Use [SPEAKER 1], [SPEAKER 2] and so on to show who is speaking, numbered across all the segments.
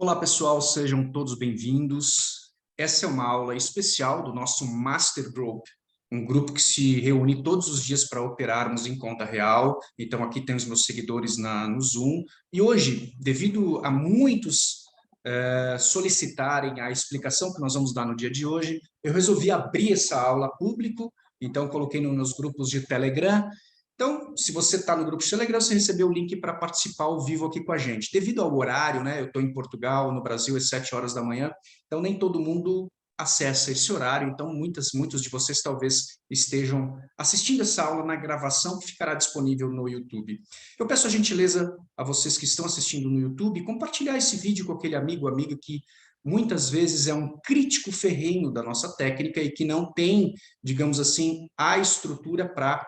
[SPEAKER 1] Olá, pessoal, sejam todos bem-vindos. Essa é uma aula especial do nosso Master Group, um grupo que se reúne todos os dias para operarmos em conta real. Então, aqui tem os meus seguidores no Zoom. E hoje, devido a muitos solicitarem a explicação que nós vamos dar no dia de hoje, eu resolvi abrir essa aula a público. Então, coloquei nos grupos de Telegram. Então, se você está no grupo de Telegram, você recebeu o link para participar ao vivo aqui com a gente. Devido ao horário, né? Eu estou em Portugal, no Brasil é 7 horas da manhã, então nem todo mundo acessa esse horário. Então, muitos de vocês talvez estejam assistindo essa aula na gravação que ficará disponível no YouTube. Eu peço a gentileza a vocês que estão assistindo no YouTube, compartilhar esse vídeo com aquele amigo ou amiga que muitas vezes é um crítico ferrenho da nossa técnica e que não tem, digamos assim, a estrutura para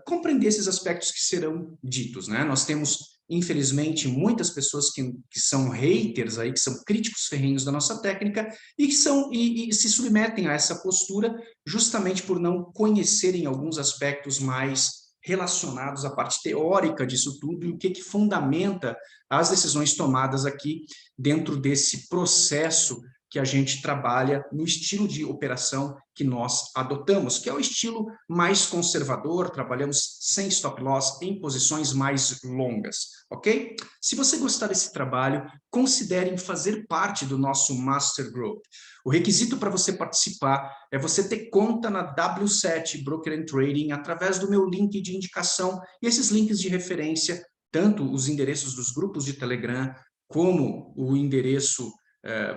[SPEAKER 1] compreender esses aspectos que serão ditos, né? Nós temos, infelizmente, muitas pessoas que são haters aí, que são críticos ferrenhos da nossa técnica e se submetem a essa postura justamente por não conhecerem alguns aspectos mais relacionados à parte teórica disso tudo e o que fundamenta as decisões tomadas aqui dentro desse processo que a gente trabalha no estilo de operação que nós adotamos, que é o estilo mais conservador, trabalhamos sem stop loss, em posições mais longas, ok? Se você gostar desse trabalho, considere fazer parte do nosso Master Group. O requisito para você participar é você ter conta na W7 Broker and Trading através do meu link de indicação e esses links de referência, tanto os endereços dos grupos de Telegram, como o endereço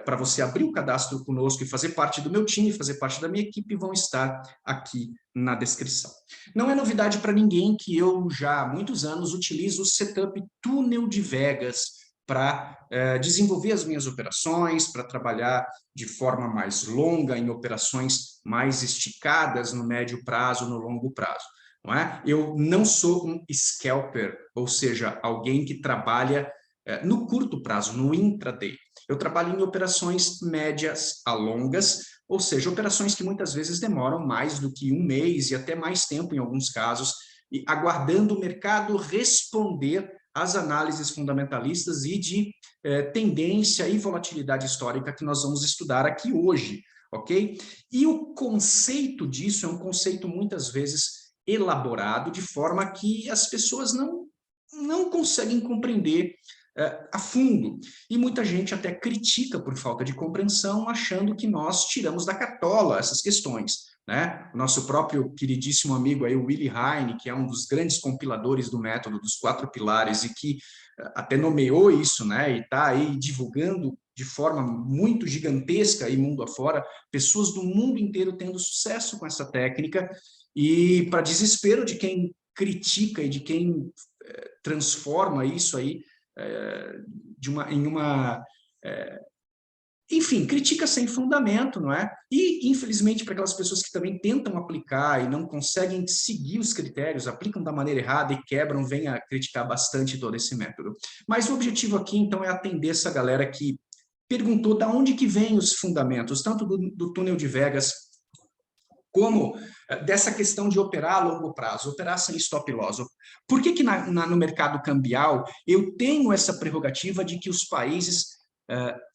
[SPEAKER 1] para você abrir o cadastro conosco e fazer parte do meu time, fazer parte da minha equipe, vão estar aqui na descrição. Não é novidade para ninguém que eu já há muitos anos utilizo o setup Túnel de Vegas para desenvolver as minhas operações, para trabalhar de forma mais longa, em operações mais esticadas no médio prazo, no longo prazo. Não é? Eu não sou um scalper, ou seja, alguém que trabalha no curto prazo, no intraday. Eu trabalho em operações médias a longas, ou seja, operações que muitas vezes demoram mais do que um mês e até mais tempo em alguns casos, e aguardando o mercado responder às análises fundamentalistas e de tendência e volatilidade histórica que nós vamos estudar aqui hoje, ok? E o conceito disso é um conceito muitas vezes elaborado de forma que as pessoas não conseguem compreender a fundo. E muita gente até critica por falta de compreensão, achando que nós tiramos da cartola essas questões, né? O nosso próprio queridíssimo amigo aí, o Willy Heine, que é um dos grandes compiladores do método dos 4 pilares e que até nomeou isso, né? E está aí divulgando de forma muito gigantesca e mundo afora, pessoas do mundo inteiro tendo sucesso com essa técnica e para desespero de quem critica e de quem transforma isso aí enfim, crítica sem fundamento, não é? E, infelizmente, para aquelas pessoas que também tentam aplicar e não conseguem seguir os critérios, aplicam da maneira errada e quebram, vem a criticar bastante todo esse método. Mas o objetivo aqui, então, é atender essa galera que perguntou de onde que vêm os fundamentos, tanto do túnel de Vegas, como dessa questão de operar a longo prazo, operar sem stop loss. Por que no mercado cambial eu tenho essa prerrogativa de que os países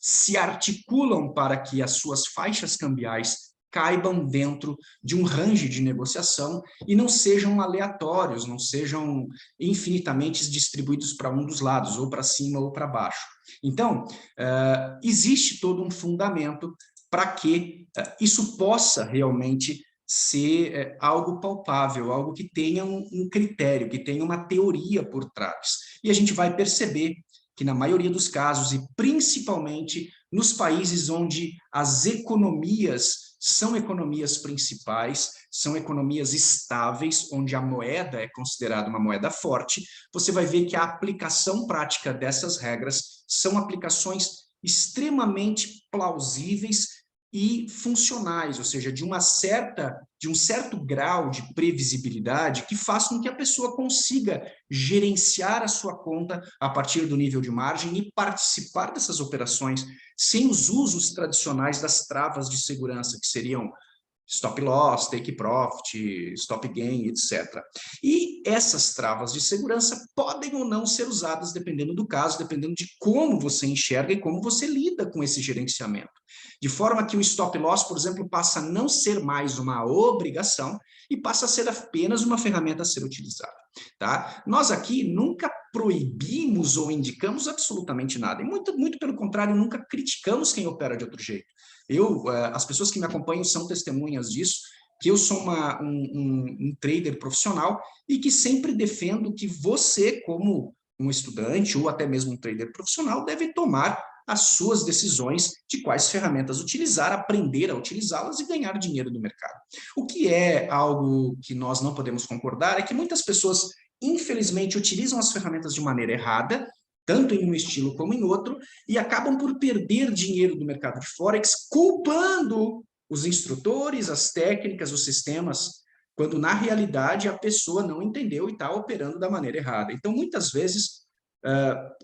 [SPEAKER 1] se articulam para que as suas faixas cambiais caibam dentro de um range de negociação e não sejam aleatórios, não sejam infinitamente distribuídos para um dos lados, ou para cima ou para baixo. Então, existe todo um fundamento para que isso possa realmente ser algo palpável, algo que tenha um critério, que tenha uma teoria por trás. E a gente vai perceber que na maioria dos casos, e principalmente nos países onde as economias são economias principais, são economias estáveis, onde a moeda é considerada uma moeda forte, você vai ver que a aplicação prática dessas regras são aplicações extremamente plausíveis e funcionais, ou seja, de um certo grau de previsibilidade que faz com que a pessoa consiga gerenciar a sua conta a partir do nível de margem e participar dessas operações sem os usos tradicionais das travas de segurança, que seriam Stop loss, take profit, stop gain, etc. E essas travas de segurança podem ou não ser usadas dependendo do caso, dependendo de como você enxerga e como você lida com esse gerenciamento. De forma que o stop loss, por exemplo, passa a não ser mais uma obrigação e passa a ser apenas uma ferramenta a ser utilizada. Tá? Nós aqui nunca proibimos ou indicamos absolutamente nada, e muito pelo contrário, nunca criticamos quem opera de outro jeito. As pessoas que me acompanham são testemunhas disso, que eu sou um trader profissional e que sempre defendo que você, como um estudante ou até mesmo um trader profissional, deve tomar as suas decisões de quais ferramentas utilizar, aprender a utilizá-las e ganhar dinheiro no mercado. O que é algo que nós não podemos concordar é que muitas pessoas, infelizmente, utilizam as ferramentas de maneira errada, tanto em um estilo como em outro, e acabam por perder dinheiro do mercado de Forex, culpando os instrutores, as técnicas, os sistemas, quando na realidade a pessoa não entendeu e está operando da maneira errada. Então, muitas vezes,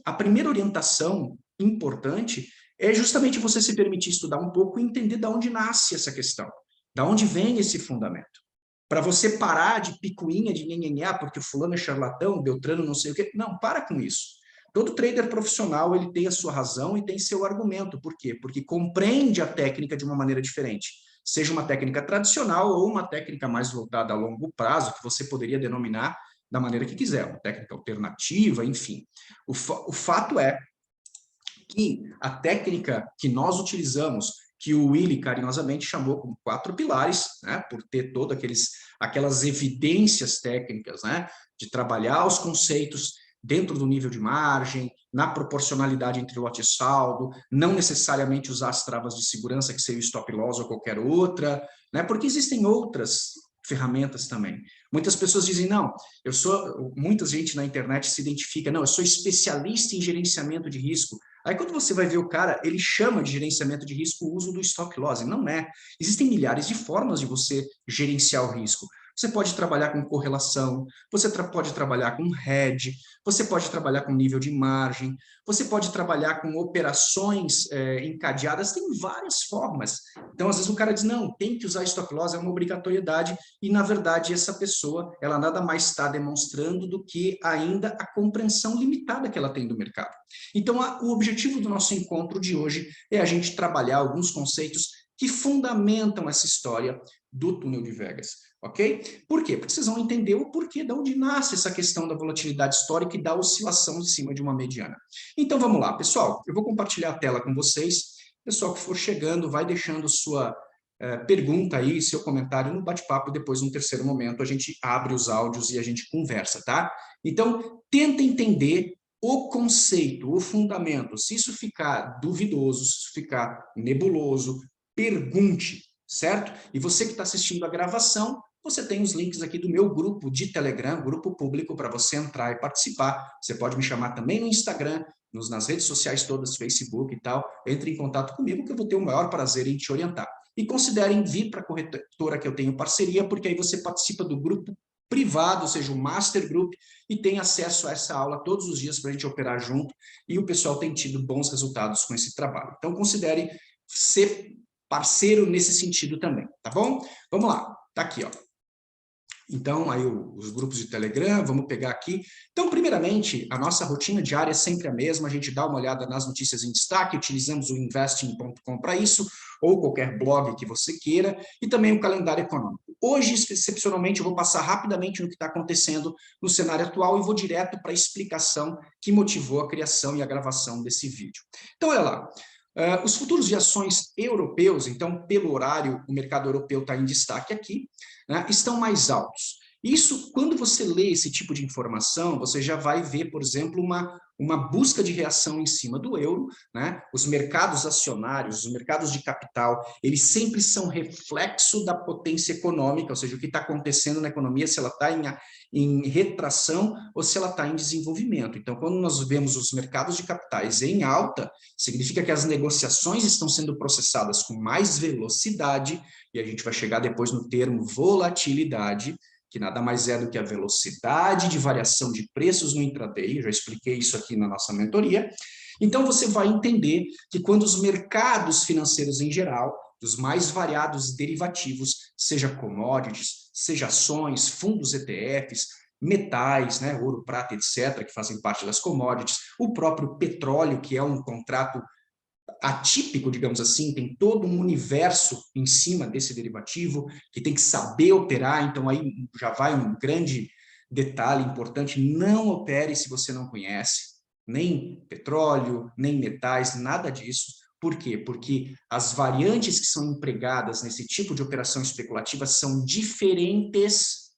[SPEAKER 1] a primeira orientação importante é justamente você se permitir estudar um pouco e entender de onde nasce essa questão, de onde vem esse fundamento. Para você parar de picuinha, de nhenhenhá, porque o fulano é charlatão, o Beltrano não sei o quê. Não, para com isso. Todo trader profissional ele tem a sua razão e tem seu argumento. Por quê? Porque compreende a técnica de uma maneira diferente. Seja uma técnica tradicional ou uma técnica mais voltada a longo prazo, que você poderia denominar da maneira que quiser, uma técnica alternativa, enfim. O fato é que a técnica que nós utilizamos, que o Willy carinhosamente chamou como 4 pilares, né, por ter todas aquelas evidências técnicas, né, de trabalhar os conceitos dentro do nível de margem, na proporcionalidade entre lote e saldo, não necessariamente usar as travas de segurança, que seria o stop loss ou qualquer outra, né, porque existem outras ferramentas também. Muitas pessoas dizem, não, muita gente na internet se identifica, não, eu sou especialista em gerenciamento de risco. Aí quando você vai ver o cara, ele chama de gerenciamento de risco o uso do stop loss, e não é. Existem milhares de formas de você gerenciar o risco. Você pode trabalhar com correlação, você pode trabalhar com hedge, você pode trabalhar com nível de margem, você pode trabalhar com operações encadeadas, tem várias formas. Então, às vezes o cara diz, não, tem que usar stop loss, é uma obrigatoriedade, e na verdade essa pessoa, ela nada mais está demonstrando do que ainda a compreensão limitada que ela tem do mercado. Então, o objetivo do nosso encontro de hoje é a gente trabalhar alguns conceitos que fundamentam essa história do túnel de Vegas, ok? Por quê? Porque vocês vão entender o porquê, de onde nasce essa questão da volatilidade histórica e da oscilação em cima de uma mediana. Então, vamos lá, pessoal. Eu vou compartilhar a tela com vocês. Pessoal que for chegando, vai deixando sua pergunta aí, seu comentário no bate-papo. Depois, num terceiro momento, a gente abre os áudios e a gente conversa, tá? Então, tenta entender o conceito, o fundamento. Se isso ficar duvidoso, se isso ficar nebuloso, pergunte, certo? E você que está assistindo a gravação, você tem os links aqui do meu grupo de Telegram, grupo público, para você entrar e participar. Você pode me chamar também no Instagram, nas redes sociais todas, Facebook e tal. Entre em contato comigo que eu vou ter o maior prazer em te orientar. E considerem vir para a corretora que eu tenho parceria, porque aí você participa do grupo privado, ou seja, o Master Group, e tem acesso a essa aula todos os dias para a gente operar junto, e o pessoal tem tido bons resultados com esse trabalho. Então, considere ser parceiro nesse sentido também, tá bom? Vamos lá, tá aqui, ó. Então, aí os grupos de Telegram, vamos pegar aqui. Então, primeiramente, a nossa rotina diária é sempre a mesma, a gente dá uma olhada nas notícias em destaque, utilizamos o investing.com para isso, ou qualquer blog que você queira, e também o calendário econômico. Hoje, excepcionalmente, eu vou passar rapidamente no que está acontecendo no cenário atual e vou direto para a explicação que motivou a criação e a gravação desse vídeo. Então, olha lá. Os futuros de ações europeus, então, pelo horário, o mercado europeu está em destaque aqui, né, estão mais altos. Isso, quando você lê esse tipo de informação, você já vai ver, por exemplo, uma busca de reação em cima do euro, né? Os mercados acionários, os mercados de capital, eles sempre são reflexo da potência econômica, ou seja, o que está acontecendo na economia, se ela está em retração ou se ela está em desenvolvimento. Então, quando nós vemos os mercados de capitais em alta, significa que as negociações estão sendo processadas com mais velocidade, e a gente vai chegar depois no termo volatilidade, que nada mais é do que a velocidade de variação de preços no intraday, eu já expliquei isso aqui na nossa mentoria. Então, você vai entender que quando os mercados financeiros em geral dos mais variados derivativos, seja commodities, seja ações, fundos ETFs, metais, né, ouro, prata, etc., que fazem parte das commodities, o próprio petróleo, que é um contrato atípico, digamos assim, tem todo um universo em cima desse derivativo, que tem que saber operar, então aí já vai um grande detalhe importante, não opere se você não conhece, nem petróleo, nem metais, nada disso. Por quê? Porque as variantes que são empregadas nesse tipo de operação especulativa são diferentes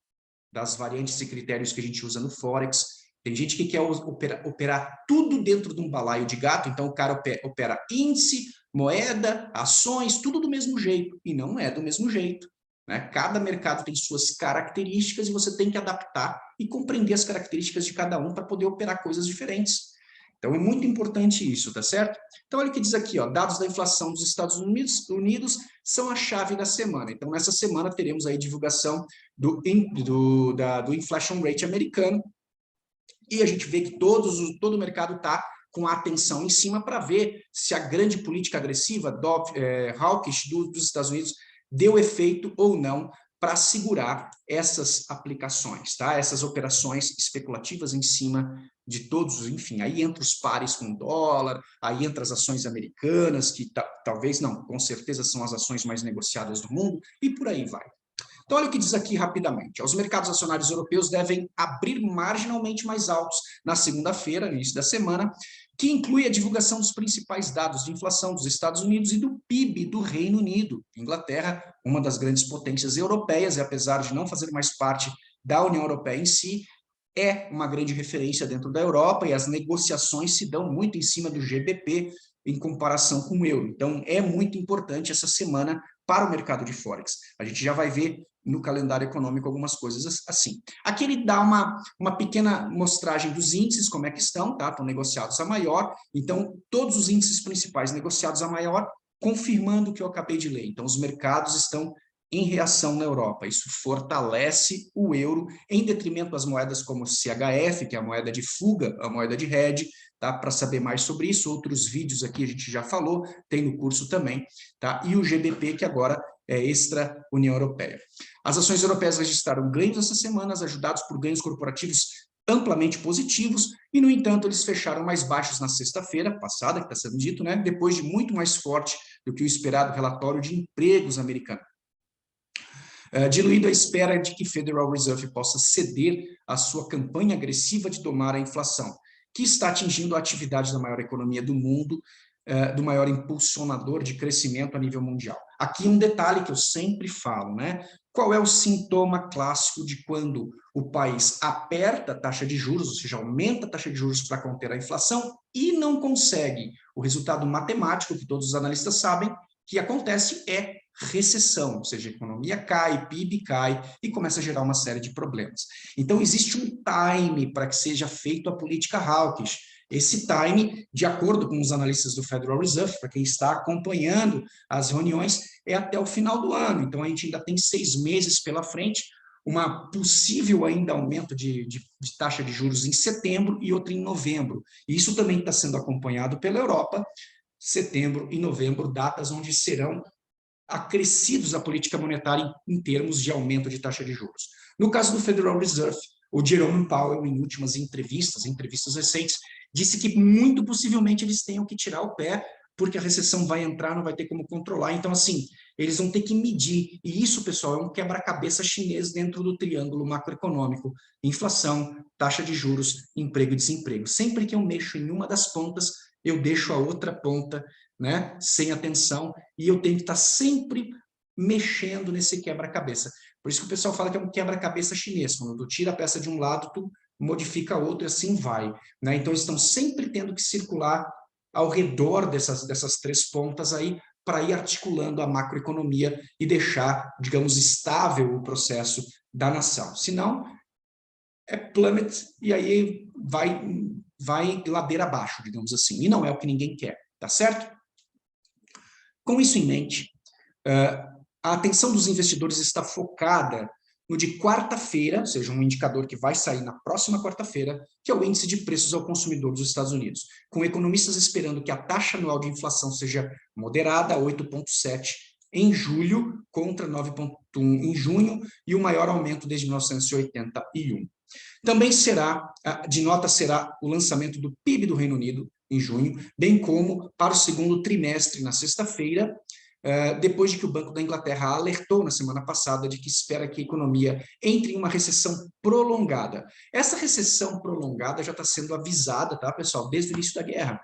[SPEAKER 1] das variantes e critérios que a gente usa no Forex. Tem gente que quer operar tudo dentro de um balaio de gato, então o cara opera índice, moeda, ações, tudo do mesmo jeito, e não é do mesmo jeito. Né? Cada mercado tem suas características e você tem que adaptar e compreender as características de cada um para poder operar coisas diferentes. Então é muito importante isso, tá certo? Então olha o que diz aqui, ó, dados da inflação dos Estados Unidos são a chave da semana. Então nessa semana teremos aí divulgação do inflation rate americano, e a gente vê que todo o mercado está com a atenção em cima para ver se a grande política agressiva hawkish dos Estados Unidos deu efeito ou não para segurar essas aplicações, tá? Essas operações especulativas em cima de todos, enfim, aí entra os pares com dólar, aí entra as ações americanas, que talvez não, com certeza são as ações mais negociadas do mundo, e por aí vai. Então, olha o que diz aqui rapidamente. Os mercados acionários europeus devem abrir marginalmente mais altos na segunda-feira, no início da semana, que inclui a divulgação dos principais dados de inflação dos Estados Unidos e do PIB do Reino Unido. Inglaterra, uma das grandes potências europeias, e apesar de não fazer mais parte da União Europeia em si, é uma grande referência dentro da Europa, e as negociações se dão muito em cima do GBP em comparação com o euro. Então, é muito importante essa semana para o mercado de Forex. A gente já vai ver no calendário econômico algumas coisas assim. Aqui ele dá uma pequena mostragem dos índices, como é que estão, tá? Estão negociados a maior, então todos os índices principais negociados a maior, confirmando o que eu acabei de ler. Então os mercados estão em reação na Europa. Isso fortalece o euro em detrimento das moedas como o CHF, que é a moeda de fuga, a moeda de hedge, tá? Para saber mais sobre isso, outros vídeos aqui a gente já falou, tem no curso também, tá? E o GBP, que agora é extra União Europeia. As ações europeias registraram ganhos essa semana, ajudados por ganhos corporativos amplamente positivos, e, no entanto, eles fecharam mais baixos na sexta-feira passada, que está sendo dito, né? Depois de muito mais forte do que o esperado relatório de empregos americano. Diluído a espera de que Federal Reserve possa ceder à sua campanha agressiva de domar a inflação, que está atingindo a atividade da maior economia do mundo, do maior impulsionador de crescimento a nível mundial. Aqui um detalhe que eu sempre falo, né? Qual é o sintoma clássico de quando o país aperta a taxa de juros, ou seja, aumenta a taxa de juros para conter a inflação e não consegue? O resultado matemático, que todos os analistas sabem, que acontece é recessão, ou seja, a economia cai, PIB cai e começa a gerar uma série de problemas. Então, existe um time para que seja feita a política hawkish. Esse time, de acordo com os analistas do Federal Reserve, para quem está acompanhando as reuniões, é até o final do ano. Então, a gente ainda tem 6 meses pela frente, uma possível ainda aumento de taxa de juros em setembro e outra em novembro. E isso também está sendo acompanhado pela Europa, setembro e novembro, datas onde serão acrescidos a política monetária em termos de aumento de taxa de juros. No caso do Federal Reserve, o Jerome Powell, em últimas entrevistas recentes, disse que muito possivelmente eles tenham que tirar o pé, porque a recessão vai entrar, não vai ter como controlar. Então, assim, eles vão ter que medir. E isso, pessoal, é um quebra-cabeça chinês dentro do triângulo macroeconômico: inflação, taxa de juros, emprego e desemprego. Sempre que eu mexo em uma das pontas, eu deixo a outra ponta, né, sem atenção, e eu tenho que estar sempre mexendo nesse quebra-cabeça. Por isso que o pessoal fala que é um quebra-cabeça chinês. Quando tu tira a peça de um lado, tu modifica a outra e assim vai. Né? Então, eles estão sempre tendo que circular ao redor dessas 3 pontas aí para ir articulando a macroeconomia e deixar, digamos, estável o processo da nação. Senão, é plummet e aí vai ladeira abaixo, digamos assim. E não é o que ninguém quer, tá certo? Com isso em mente, a atenção dos investidores está focada no de quarta-feira, ou seja, um indicador que vai sair na próxima quarta-feira, que é o índice de preços ao consumidor dos Estados Unidos, com economistas esperando que a taxa anual de inflação seja moderada, 8,7%, em julho contra 9,1 em junho e o maior aumento desde 1981. Também de nota será o lançamento do PIB do Reino Unido em junho, bem como para o segundo trimestre na sexta-feira, depois de que o Banco da Inglaterra alertou na semana passada de que espera que a economia entre em uma recessão prolongada. Essa recessão prolongada já está sendo avisada, tá, pessoal, desde o início da guerra.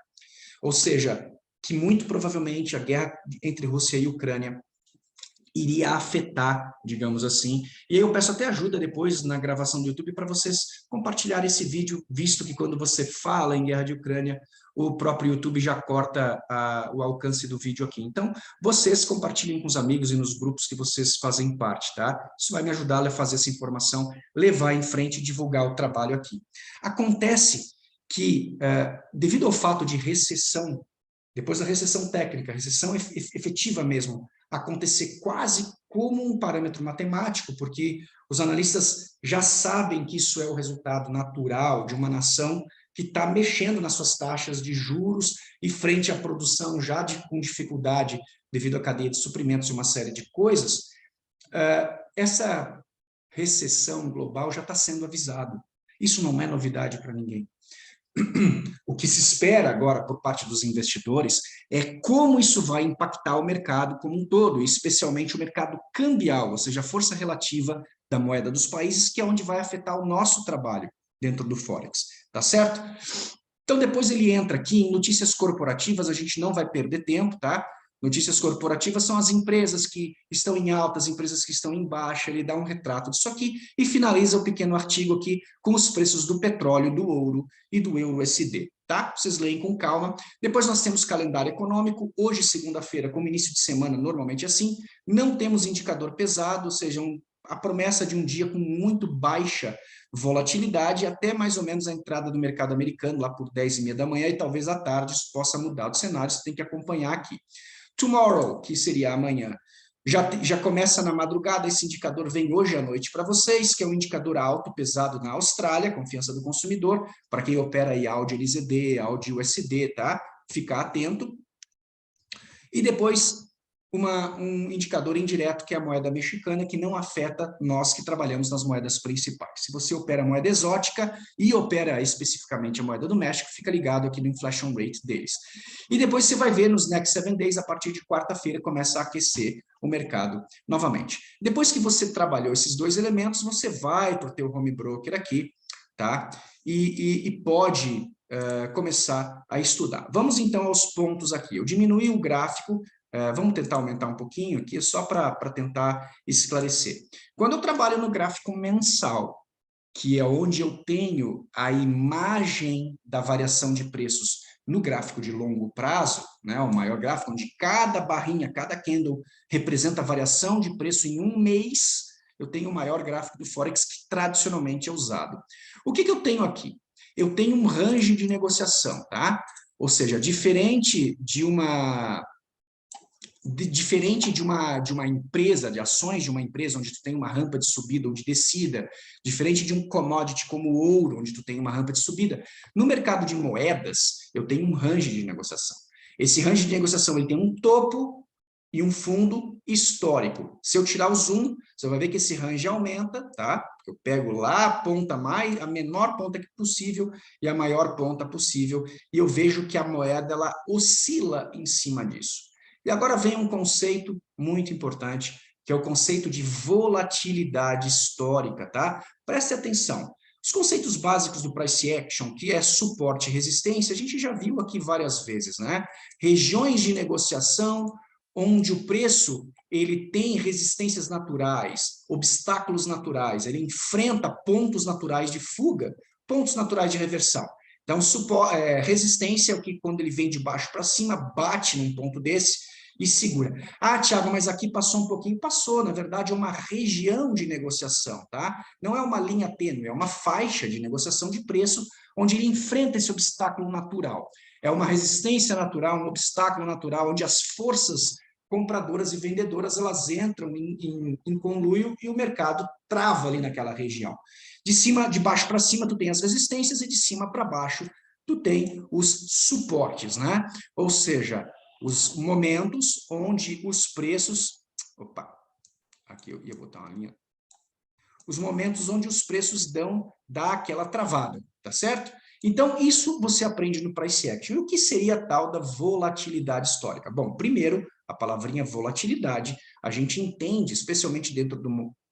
[SPEAKER 1] Ou seja, que muito provavelmente a guerra entre Rússia e Ucrânia iria afetar, digamos assim. E aí eu peço até ajuda depois na gravação do YouTube para vocês compartilharem esse vídeo, visto que quando você fala em guerra de Ucrânia, o próprio YouTube já corta o alcance do vídeo aqui. Então, vocês compartilhem com os amigos e nos grupos que vocês fazem parte, tá? Isso vai me ajudar a fazer essa informação, levar em frente e divulgar o trabalho aqui. Acontece que, devido ao fato de recessão, depois da recessão técnica, recessão efetiva mesmo, acontecer quase como um parâmetro matemático, porque os analistas já sabem que isso é o resultado natural de uma nação que está mexendo nas suas taxas de juros e frente à produção já com dificuldade devido à cadeia de suprimentos e uma série de coisas, essa recessão global já está sendo avisada. Isso não é novidade para ninguém. O que se espera agora por parte dos investidores é como isso vai impactar o mercado como um todo, especialmente o mercado cambial, ou seja, a força relativa da moeda dos países, que é onde vai afetar o nosso trabalho dentro do Forex, tá certo? Então, depois ele entra aqui em notícias corporativas, a gente não vai perder tempo, tá? Notícias corporativas são as empresas que estão em alta, as empresas que estão em baixa, ele dá um retrato disso aqui e finaliza o pequeno artigo aqui com os preços do petróleo, do ouro e do euro-USD, tá? Vocês leem com calma. Depois nós temos calendário econômico, hoje segunda-feira, como início de semana, normalmente assim, não temos indicador pesado, ou seja, a promessa de um dia com muito baixa volatilidade até mais ou menos a entrada do mercado americano, lá por 10h30 da manhã, e talvez à tarde isso possa mudar o cenário, você tem que acompanhar aqui. Tomorrow, que seria amanhã, já começa na madrugada, esse indicador vem hoje à noite para vocês, que é um indicador alto, pesado na Austrália, confiança do consumidor, para quem opera aí AUD LZD, AUD USD, tá? Ficar atento. E depois um indicador indireto, que é a moeda mexicana, que não afeta nós que trabalhamos nas moedas principais. Se você opera moeda exótica e opera especificamente a moeda do México, fica ligado aqui no inflation rate deles. E depois você vai ver nos next 7 days, a partir de quarta-feira, começa a aquecer o mercado novamente. Depois que você trabalhou esses dois elementos, você vai para o teu home broker aqui, tá? E pode começar a estudar. Vamos então aos pontos aqui. Eu diminuí o gráfico, vamos tentar aumentar um pouquinho aqui, só para tentar esclarecer. Quando eu trabalho no gráfico mensal, que é onde eu tenho a imagem da variação de preços no gráfico de longo prazo, né, o maior gráfico, onde cada barrinha, cada candle representa a variação de preço em um mês, eu tenho o maior gráfico do Forex que tradicionalmente é usado. O que eu tenho aqui? Eu tenho um range de negociação, tá? Ou seja, diferente de uma empresa, de ações de uma empresa, onde tu tem uma rampa de subida ou de descida, diferente de um commodity como o ouro, onde tu tem uma rampa de subida, no mercado de moedas, eu tenho um range de negociação. Esse range de negociação ele tem um topo e um fundo histórico. Se eu tirar o zoom, você vai ver que esse range aumenta, tá? Eu pego lá a ponta a menor ponta que possível e a maior ponta possível, e eu vejo que a moeda ela oscila em cima disso. E agora vem um conceito muito importante, que é o conceito de volatilidade histórica, tá? Preste atenção. Os conceitos básicos do price action, que é suporte e resistência, a gente já viu aqui várias vezes, né? Regiões de negociação onde o preço ele tem resistências naturais, obstáculos naturais, ele enfrenta pontos naturais de fuga, pontos naturais de reversão. Então, resistência é o que, quando ele vem de baixo para cima, bate num ponto desse e segura. Ah, Thiago, mas aqui passou um pouquinho. Passou, na verdade, é uma região de negociação, tá? Não é uma linha tênue, é uma faixa de negociação de preço onde ele enfrenta esse obstáculo natural. É uma resistência natural, um obstáculo natural, onde as forças compradoras e vendedoras, elas entram em conluio e o mercado trava ali naquela região. De baixo para cima, tu tem as resistências e de cima para baixo, tu tem os suportes, né? Ou seja, os momentos onde os preços... Opa, aqui eu ia botar uma linha. Os momentos onde os preços dá aquela travada, tá certo? Então, isso você aprende no Price Action. E o que seria a tal da volatilidade histórica? Bom, primeiro, a palavrinha volatilidade, a gente entende, especialmente dentro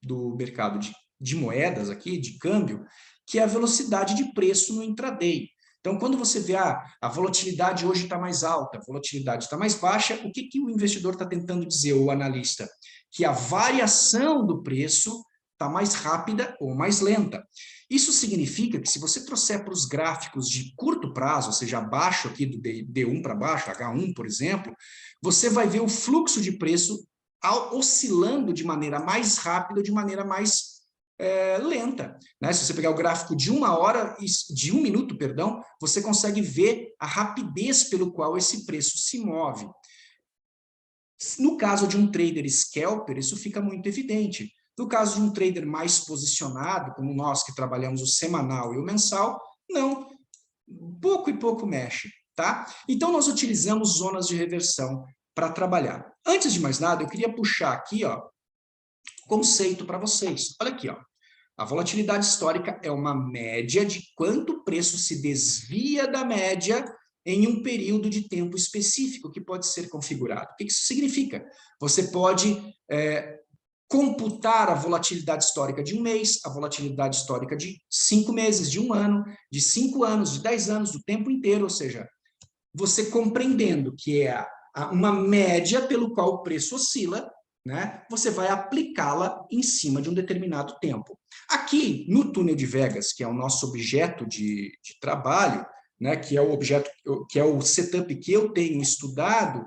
[SPEAKER 1] do mercado de moedas aqui, de câmbio, que é a velocidade de preço no intraday. Então, quando você vê, a volatilidade hoje está mais alta, a volatilidade está mais baixa, o que o investidor está tentando dizer, o analista? Que a variação do preço está mais rápida ou mais lenta. Isso significa que se você trouxer para os gráficos de curto prazo, ou seja, abaixo aqui do D1 para baixo, H1, por exemplo, você vai ver o fluxo de preço oscilando de maneira mais rápida, de maneira mais lenta. Né? Se você pegar o gráfico de 1 minuto, perdão, você consegue ver a rapidez pelo qual esse preço se move. No caso de um trader scalper, isso fica muito evidente. No caso de um trader mais posicionado, como nós que trabalhamos o semanal e o mensal, não, pouco e pouco mexe, tá? Então, nós utilizamos zonas de reversão para trabalhar. Antes de mais nada, eu queria puxar aqui, ó, conceito para vocês. Olha aqui, ó. A volatilidade histórica é uma média de quanto o preço se desvia da média em um período de tempo específico que pode ser configurado. O que isso significa? Você pode computar a volatilidade histórica de um mês, a volatilidade histórica de 5 meses, de 1 ano, de 5 anos, de 10 anos, do tempo inteiro, ou seja, você compreendendo que é uma média pelo qual o preço oscila, né, você vai aplicá-la em cima de um determinado tempo. Aqui, no túnel de Vegas, que é o nosso objeto de trabalho, né, que é o setup que eu tenho estudado,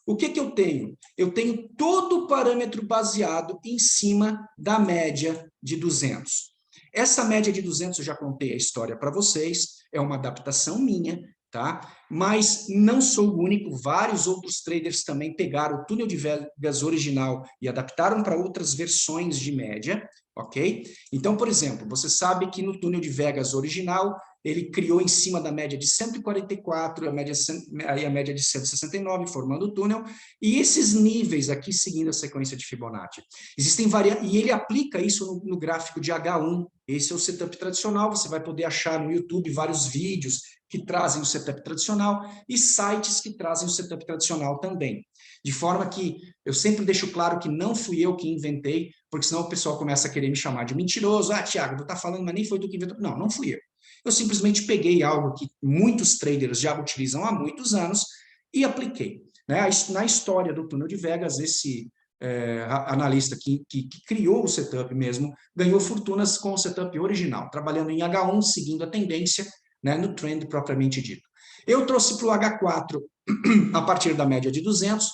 [SPEAKER 1] o que eu tenho? Eu tenho todo o parâmetro baseado em cima da média de 200. Essa média de 200, eu já contei a história para vocês, é uma adaptação minha, tá? Mas não sou o único, vários outros traders também pegaram o túnel de Vegas original e adaptaram para outras versões de média, ok? Então, por exemplo, você sabe que no túnel de Vegas original, ele criou em cima da média de 144, a média de 169, formando o túnel, e esses níveis aqui seguindo a sequência de Fibonacci. Existem variantes, e ele aplica isso no gráfico de H1, esse é o setup tradicional, você vai poder achar no YouTube vários vídeos que trazem o setup tradicional e sites que trazem o setup tradicional também. De forma que eu sempre deixo claro que não fui eu que inventei, porque senão o pessoal começa a querer me chamar de mentiroso. Ah, Thiago, tu tá falando, mas nem foi tu que inventou. Não, não fui eu. Eu simplesmente peguei algo que muitos traders já utilizam há muitos anos e apliquei. Né? Na história do túnel de Vegas, esse analista que criou o setup mesmo, ganhou fortunas com o setup original, trabalhando em H1, seguindo a tendência, né, no trend propriamente dito. Eu trouxe para o H4 a partir da média de 200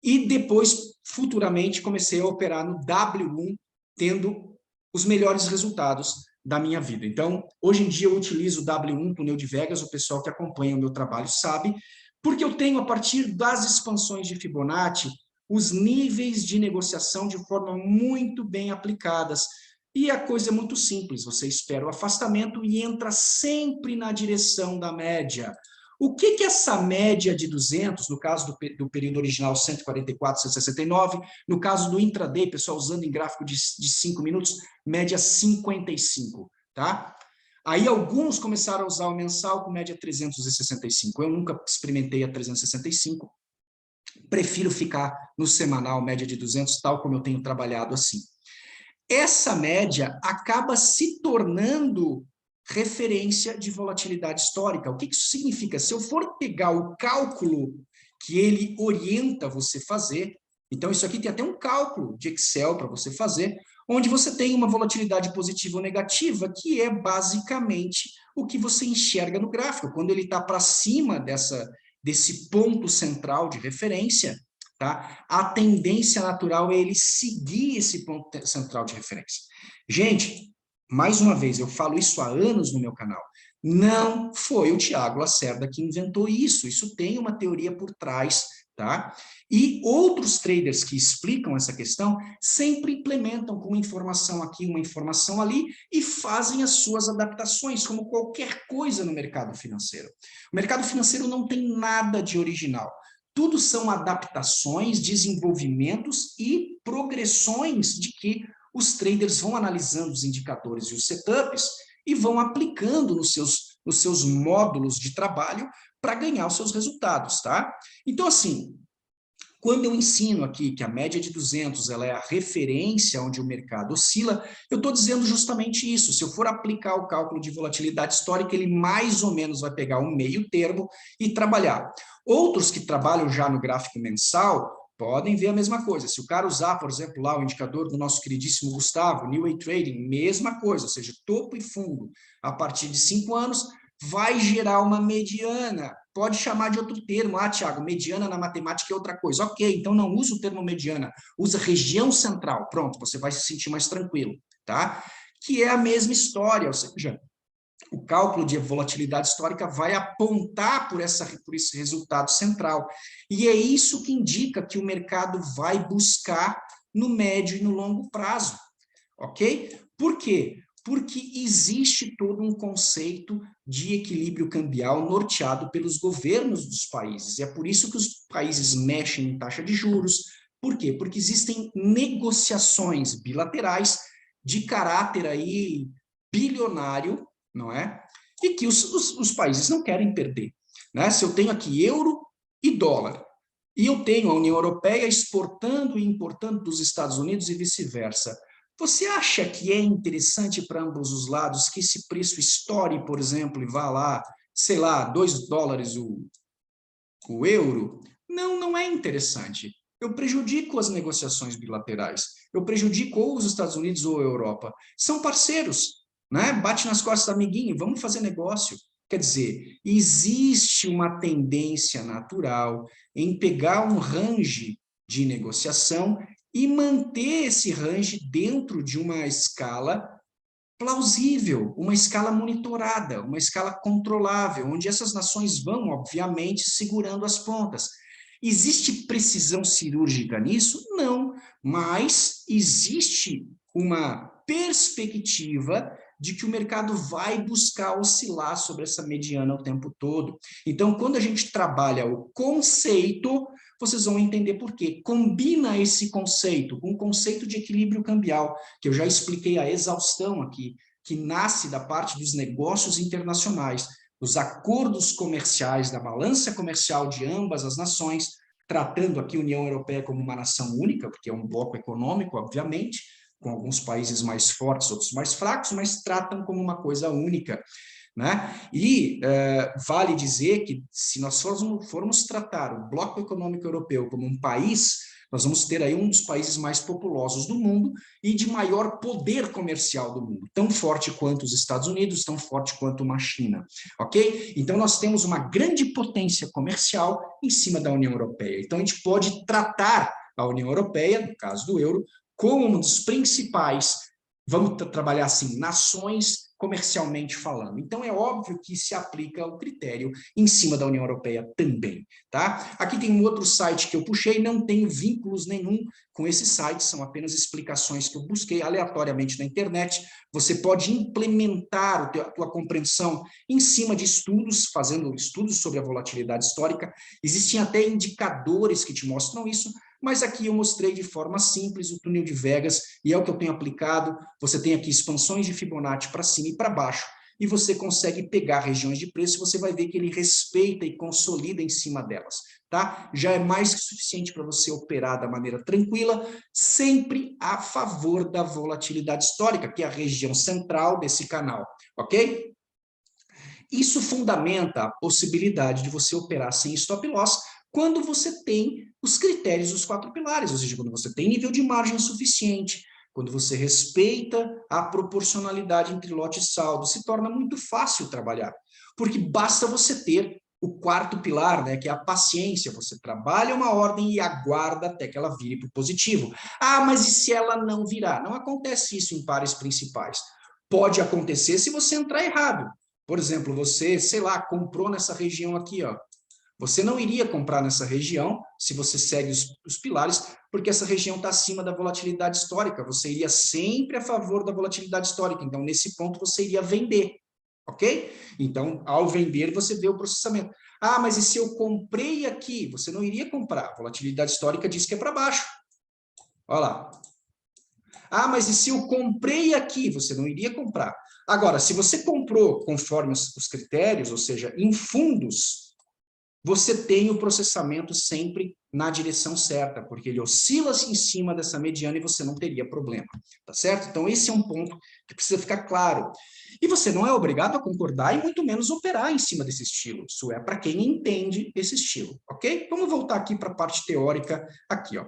[SPEAKER 1] e depois, futuramente, comecei a operar no W1, tendo os melhores resultados da minha vida. Então, hoje em dia eu utilizo o W1, túnel de Vegas, o pessoal que acompanha o meu trabalho sabe, porque eu tenho, a partir das expansões de Fibonacci, os níveis de negociação de forma muito bem aplicadas. E a coisa é muito simples, você espera o afastamento e entra sempre na direção da média. O que essa média de 200, no caso do período original 144, 169, no caso do intraday, pessoal usando em gráfico de 5 minutos, média 55, tá? Aí alguns começaram a usar o mensal com média 365, eu nunca experimentei a 365, prefiro ficar no semanal, média de 200, tal como eu tenho trabalhado assim. Essa média acaba se tornando referência de volatilidade histórica. O que isso significa? Se eu for pegar o cálculo que ele orienta você fazer, então isso aqui tem até um cálculo de Excel para você fazer, onde você tem uma volatilidade positiva ou negativa, que é basicamente o que você enxerga no gráfico. Quando ele está para cima desse ponto central de referência, tá? A tendência natural é ele seguir esse ponto central de referência. Gente, mais uma vez, eu falo isso há anos no meu canal, não foi o Thiago Lacerda que inventou isso, isso tem uma teoria por trás, tá? E outros traders que explicam essa questão sempre implementam com uma informação aqui, uma informação ali e fazem as suas adaptações, como qualquer coisa no mercado financeiro. O mercado financeiro não tem nada de original. tudo são adaptações, desenvolvimentos e progressões de que os traders vão analisando os indicadores e os setups e vão aplicando nos seus módulos de trabalho para ganhar os seus resultados, tá? Então, assim, quando eu ensino aqui que a média de 200 ela é a referência onde o mercado oscila, eu estou dizendo justamente isso. Se eu for aplicar o cálculo de volatilidade histórica, ele mais ou menos vai pegar um meio termo e trabalhar. Outros que trabalham já no gráfico mensal podem ver a mesma coisa. Se o cara usar, por exemplo, lá o indicador do nosso queridíssimo Gustavo, New Way Trading, mesma coisa, ou seja, topo e fundo a partir de 5 anos, vai gerar uma mediana. Pode chamar de outro termo. Ah, Thiago, mediana na matemática é outra coisa. Ok, então não usa o termo mediana, usa região central. Pronto, você vai se sentir mais tranquilo, tá? Que é a mesma história, ou seja, o cálculo de volatilidade histórica vai apontar por esse resultado central. E é isso que indica que o mercado vai buscar no médio e no longo prazo, ok? Por quê? Porque existe todo um conceito de equilíbrio cambial norteado pelos governos dos países. E é por isso que os países mexem em taxa de juros. Por quê? Porque existem negociações bilaterais de caráter aí bilionário, não é? E que os países não querem perder, né? Se eu tenho aqui euro e dólar, e eu tenho a União Europeia exportando e importando dos Estados Unidos e vice-versa, você acha que é interessante para ambos os lados que esse preço estoure, por exemplo, e vá lá, sei lá, 2 dólares o euro? Não, não é interessante. Eu prejudico as negociações bilaterais. Eu prejudico ou os Estados Unidos ou a Europa. São parceiros, né? Bate nas costas do amiguinho, vamos fazer negócio. Quer dizer, existe uma tendência natural em pegar um range de negociação e manter esse range dentro de uma escala plausível, uma escala monitorada, uma escala controlável, onde essas nações vão, obviamente, segurando as pontas. Existe precisão cirúrgica nisso? Não, mas existe uma perspectiva de que o mercado vai buscar oscilar sobre essa mediana o tempo todo. Então, quando a gente trabalha o conceito, vocês vão entender por quê. Combina esse conceito com o conceito de equilíbrio cambial, que eu já expliquei a exaustão aqui, que nasce da parte dos negócios internacionais, dos acordos comerciais, da balança comercial de ambas as nações, tratando aqui a União Europeia como uma nação única, porque é um bloco econômico, obviamente, com alguns países mais fortes, outros mais fracos, mas tratam como uma coisa única, né? E vale dizer que se nós formos tratar o bloco econômico europeu como um país, nós vamos ter aí um dos países mais populosos do mundo e de maior poder comercial do mundo, tão forte quanto os Estados Unidos, tão forte quanto uma China, ok? Então nós temos uma grande potência comercial em cima da União Europeia. Então a gente pode tratar a União Europeia, no caso do euro, como um dos principais, vamos trabalhar assim, nações comercialmente falando. Então, é óbvio que se aplica o critério em cima da União Europeia também, tá? Aqui tem um outro site que eu puxei, não tenho vínculos nenhum com esse site, são apenas explicações que eu busquei aleatoriamente na internet. Você pode implementar a tua compreensão em cima de estudos, fazendo estudos sobre a volatilidade histórica. Existem até indicadores que te mostram isso, mas aqui eu mostrei de forma simples o túnel de Vegas, e é o que eu tenho aplicado. Você tem aqui expansões de Fibonacci para cima e para baixo, e você consegue pegar regiões de preço, você vai ver que ele respeita e consolida em cima delas, tá? Já é mais que suficiente para você operar da maneira tranquila, sempre a favor da volatilidade histórica, que é a região central desse canal, ok? Isso fundamenta a possibilidade de você operar sem stop loss, quando você tem os critérios dos 4 pilares, ou seja, quando você tem nível de margem suficiente, quando você respeita a proporcionalidade entre lote e saldo, se torna muito fácil trabalhar, porque basta você ter o 4º pilar, né, que é a paciência, você trabalha uma ordem e aguarda até que ela vire para o positivo. Ah, mas e se ela não virar? Não acontece isso em pares principais. Pode acontecer se você entrar errado. Por exemplo, você, sei lá, comprou nessa região aqui, ó. Você não iria comprar nessa região, se você segue os pilares, porque essa região está acima da volatilidade histórica. Você iria sempre a favor da volatilidade histórica. Então, nesse ponto, você iria vender. ok? Então, ao vender, você vê o processamento. Ah, mas e se eu comprei aqui? Você não iria comprar. A volatilidade histórica diz que é para baixo. Olha lá. Ah, mas e se eu comprei aqui? Você não iria comprar. Agora, se você comprou conforme os critérios, ou seja, em fundos, você tem o processamento sempre na direção certa, porque ele oscila-se em cima dessa mediana e você não teria problema, tá certo? Então, esse é um ponto que precisa ficar claro. E você não é obrigado a concordar e muito menos operar em cima desse estilo. Isso é para quem entende esse estilo, ok? Vamos voltar aqui para a parte teórica aqui, ó.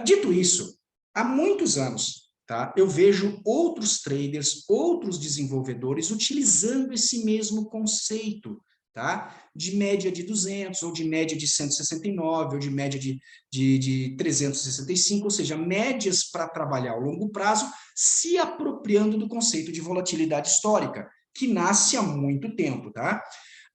[SPEAKER 1] Dito isso, há muitos anos, tá, eu vejo outros traders, outros desenvolvedores utilizando esse mesmo conceito, tá, de média de 200, ou de média de 169, ou de média de 365, ou seja, médias para trabalhar ao longo prazo, se apropriando do conceito de volatilidade histórica, que nasce há muito tempo, tá?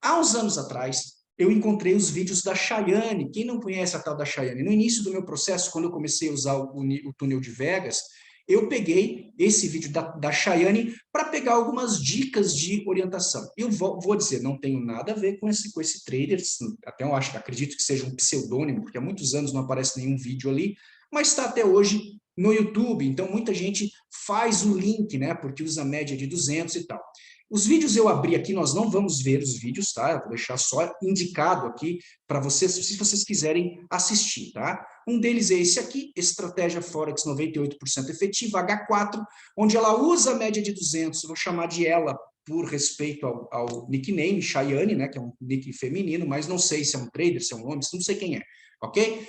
[SPEAKER 1] Há uns anos atrás, eu encontrei os vídeos da Chayane. Quem não conhece a tal da Chayane? No início do meu processo, quando eu comecei a usar o túnel de Vegas, eu peguei esse vídeo da Chayane para pegar algumas dicas de orientação. Eu vou dizer, não tenho nada a ver com esse trader, até eu acredito que seja um pseudônimo, porque há muitos anos não aparece nenhum vídeo ali, mas está até hoje no YouTube, então muita gente faz o link, né, porque usa média de 200 e tal. Os vídeos eu abri aqui, nós não vamos ver os vídeos, tá? Eu vou deixar só indicado aqui para vocês, se vocês quiserem assistir, tá? Um deles é esse aqui, Estratégia Forex 98% efetiva, H4, onde ela usa a média de 200, eu vou chamar de ela por respeito ao nickname, Chayane, né, que é um nick feminino, mas não sei se é um trader, se é um homem, não sei quem é, ok?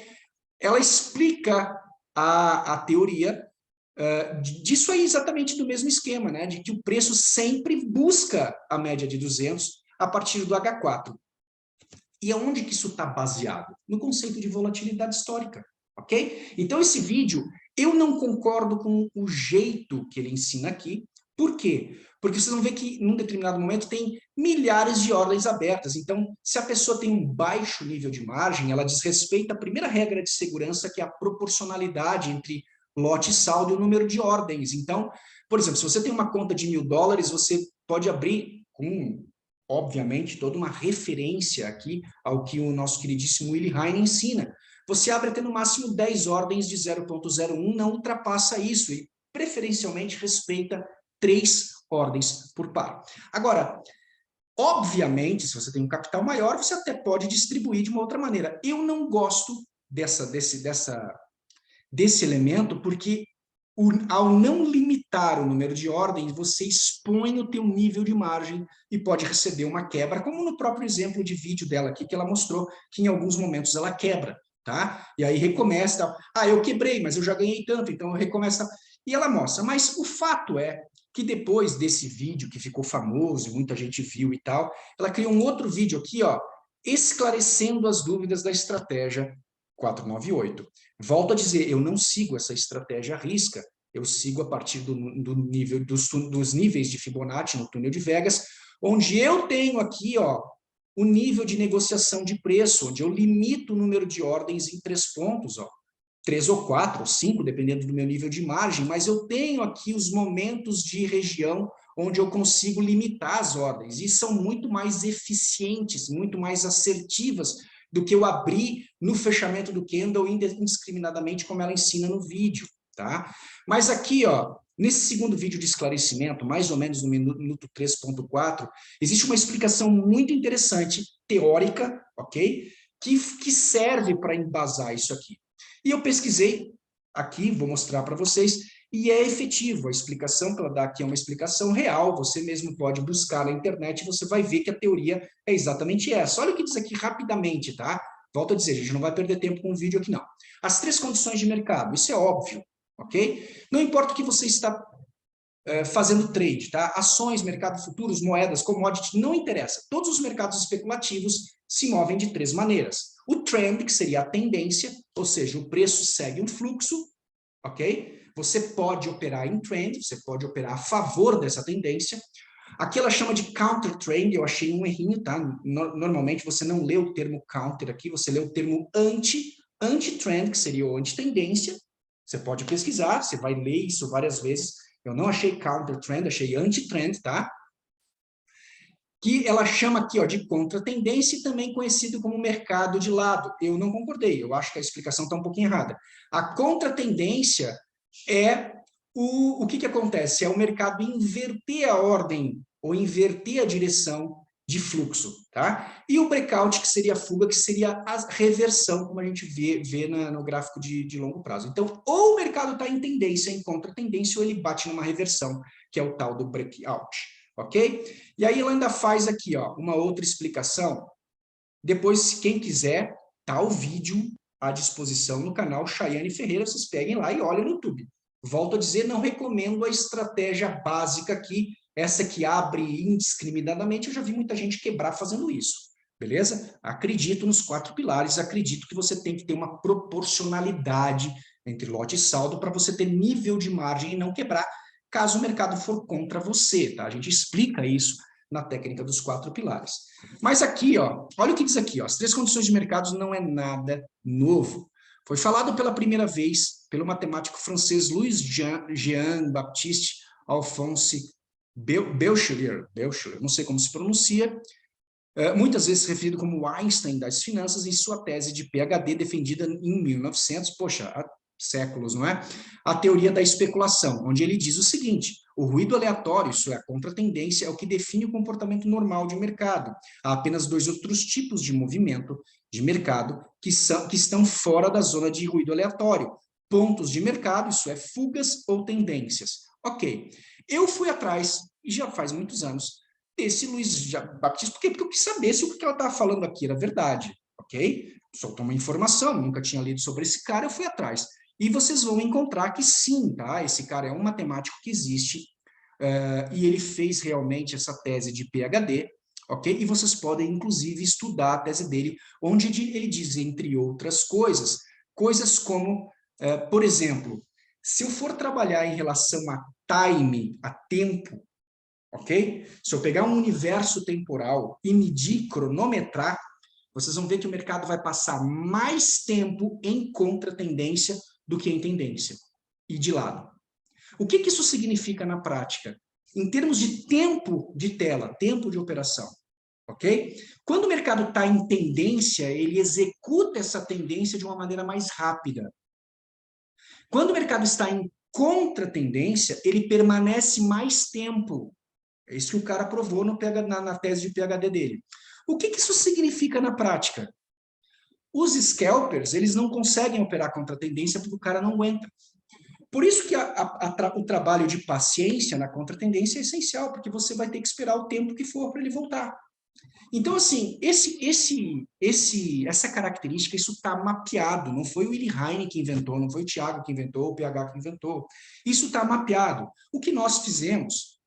[SPEAKER 1] Ela explica a teoria disso aí exatamente do mesmo esquema, né? De que o preço sempre busca a média de 200 a partir do H4. E aonde que isso está baseado? No conceito de volatilidade histórica, ok? Então, esse vídeo, eu não concordo com o jeito que ele ensina aqui. Por quê? Porque vocês vão ver que, num determinado momento, tem milhares de ordens abertas. Então, se a pessoa tem um baixo nível de margem, ela desrespeita a primeira regra de segurança, que é a proporcionalidade entre lote, saldo e o número de ordens. Então, por exemplo, se você tem uma conta de $1.000, você pode abrir com, obviamente, toda uma referência aqui ao que o nosso queridíssimo Willy Heine ensina. Você abre até no máximo 10 ordens de 0.01, não ultrapassa isso e, preferencialmente, respeita 3 ordens por par. Agora, obviamente, se você tem um capital maior, você até pode distribuir de uma outra maneira. Eu não gosto desse elemento, porque ao não limitar o número de ordens, você expõe o teu nível de margem e pode receber uma quebra, como no próprio exemplo de vídeo dela aqui, que ela mostrou que em alguns momentos ela quebra, tá? E aí recomeça, eu quebrei, mas eu já ganhei tanto, então eu recomeço. E ela mostra, mas o fato é que depois desse vídeo, que ficou famoso, muita gente viu e tal, ela criou um outro vídeo aqui, ó, esclarecendo as dúvidas da estratégia 498. Volto a dizer, eu não sigo essa estratégia à risca, eu sigo a partir do nível dos níveis de Fibonacci no túnel de Vegas, onde eu tenho aqui, ó, o nível de negociação de preço, onde eu limito o número de ordens em 3 pontos, ó, 3 ou 4 ou 5, dependendo do meu nível de margem, mas eu tenho aqui os momentos de região onde eu consigo limitar as ordens, e são muito mais eficientes, muito mais assertivas do que eu abrir no fechamento do candle indiscriminadamente, como ela ensina no vídeo, tá? Mas aqui, ó, nesse segundo vídeo de esclarecimento, mais ou menos no minuto 3.4, existe uma explicação muito interessante, teórica, ok? Que serve para embasar isso aqui. E eu pesquisei aqui, vou mostrar para vocês, e é efetivo. A explicação que ela dá aqui é uma explicação real, você mesmo pode buscar na internet e você vai ver que a teoria é exatamente essa. Olha o que diz aqui rapidamente, tá? Volto a dizer, a gente não vai perder tempo com o vídeo aqui, não. As 3 condições de mercado, isso é óbvio, ok? Não importa o que você está fazendo trade, tá? Ações, mercado futuros, moedas, commodity, não interessa. Todos os mercados especulativos se movem de 3 maneiras. O trend, que seria a tendência, ou seja, o preço segue um fluxo, ok? Você pode operar em trend, você pode operar a favor dessa tendência. Aqui ela chama de counter trend, eu achei um errinho, tá? Normalmente você não lê o termo counter aqui, você lê o termo anti-trend, que seria o anti-tendência. Você pode pesquisar, você vai ler isso várias vezes. Eu não achei counter trend, achei anti-trend, tá? que ela chama aqui ó, de contratendência e também conhecido como mercado de lado. Eu não concordei, eu acho que a explicação está um pouquinho errada. A contratendência é o que acontece? É o mercado inverter a ordem ou inverter a direção de fluxo, tá? E o breakout, que seria a fuga, que seria a reversão, como a gente vê no gráfico de longo prazo. Então, ou o mercado está em tendência, em contratendência, ou ele bate numa reversão, que é o tal do breakout, ok? E aí ela ainda faz aqui, ó, uma outra explicação. Depois, quem quiser, tá o vídeo à disposição no canal Chayane Ferreira, vocês peguem lá e olhem no YouTube. Volto a dizer, não recomendo a estratégia básica aqui, essa que abre indiscriminadamente, eu já vi muita gente quebrar fazendo isso, beleza? Acredito nos 4 pilares, acredito que você tem que ter uma proporcionalidade entre lote e saldo para você ter nível de margem e não quebrar, caso o mercado for contra você, tá? A gente explica isso na técnica dos 4 pilares. Mas aqui, ó, olha o que diz aqui, ó, as 3 condições de mercados não é nada novo. Foi falado pela primeira vez pelo matemático francês Louis-Jean Baptiste Alphonse Belchelier, não sei como se pronuncia, muitas vezes referido como Einstein das finanças, em sua tese de PhD defendida em 1900, poxa, há séculos, não é? A teoria da especulação, onde ele diz o seguinte: o ruído aleatório, isso é a contratendência, é o que define o comportamento normal de mercado. Há apenas 2 outros tipos de movimento de mercado que estão fora da zona de ruído aleatório. Pontos de mercado, isso é fugas ou tendências. Ok, eu fui atrás, e já faz muitos anos, desse Luiz Baptista, porque eu quis saber se o que ela estava falando aqui era verdade, ok? Soltou uma informação, nunca tinha lido sobre esse cara, eu fui atrás. E vocês vão encontrar que sim, tá? Esse cara é um matemático que existe, e ele fez realmente essa tese de PhD, ok? E vocês podem, inclusive, estudar a tese dele, onde ele diz, entre outras coisas, coisas como, por exemplo, se eu for trabalhar em relação a time, a tempo, ok? Se eu pegar um universo temporal e medir, cronometrar, vocês vão ver que o mercado vai passar mais tempo em contratendência do que em tendência e de lado. O que isso significa na prática? Em termos de tempo de tela, tempo de operação, ok? Quando o mercado está em tendência, ele executa essa tendência de uma maneira mais rápida. Quando o mercado está em contratendência, ele permanece mais tempo. É isso que o cara provou na tese de PhD dele. O que isso significa na prática? Os scalpers, eles não conseguem operar contra a tendência porque o cara não aguenta. Por isso que o trabalho de paciência na contratendência é essencial, porque você vai ter que esperar o tempo que for para ele voltar. Então, assim, essa característica, isso está mapeado, não foi o Willy Heine que inventou, não foi o Thiago que inventou, o PH que inventou. Isso está mapeado. O que nós fizemos,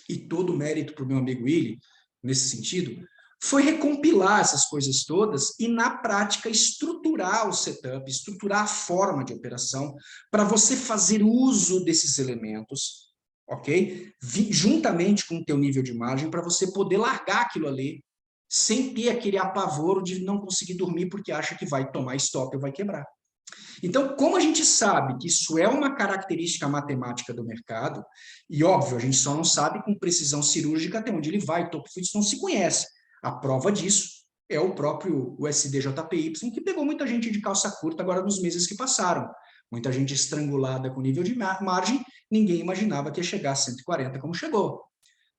[SPEAKER 1] e todo o mérito para o meu amigo Willy, nesse sentido, foi recompilar essas coisas todas e, na prática, estruturar o setup, estruturar a forma de operação para você fazer uso desses elementos, ok? Juntamente com o teu nível de margem, para você poder largar aquilo ali sem ter aquele apavoro de não conseguir dormir porque acha que vai tomar stop ou vai quebrar. Então, como a gente sabe que isso é uma característica matemática do mercado, e óbvio, a gente só não sabe com precisão cirúrgica até onde ele vai, topo fluidos não se conhece. A prova disso é o próprio USDJPY, que pegou muita gente de calça curta agora nos meses que passaram. Muita gente estrangulada com nível de margem, ninguém imaginava que ia chegar a 140 como chegou.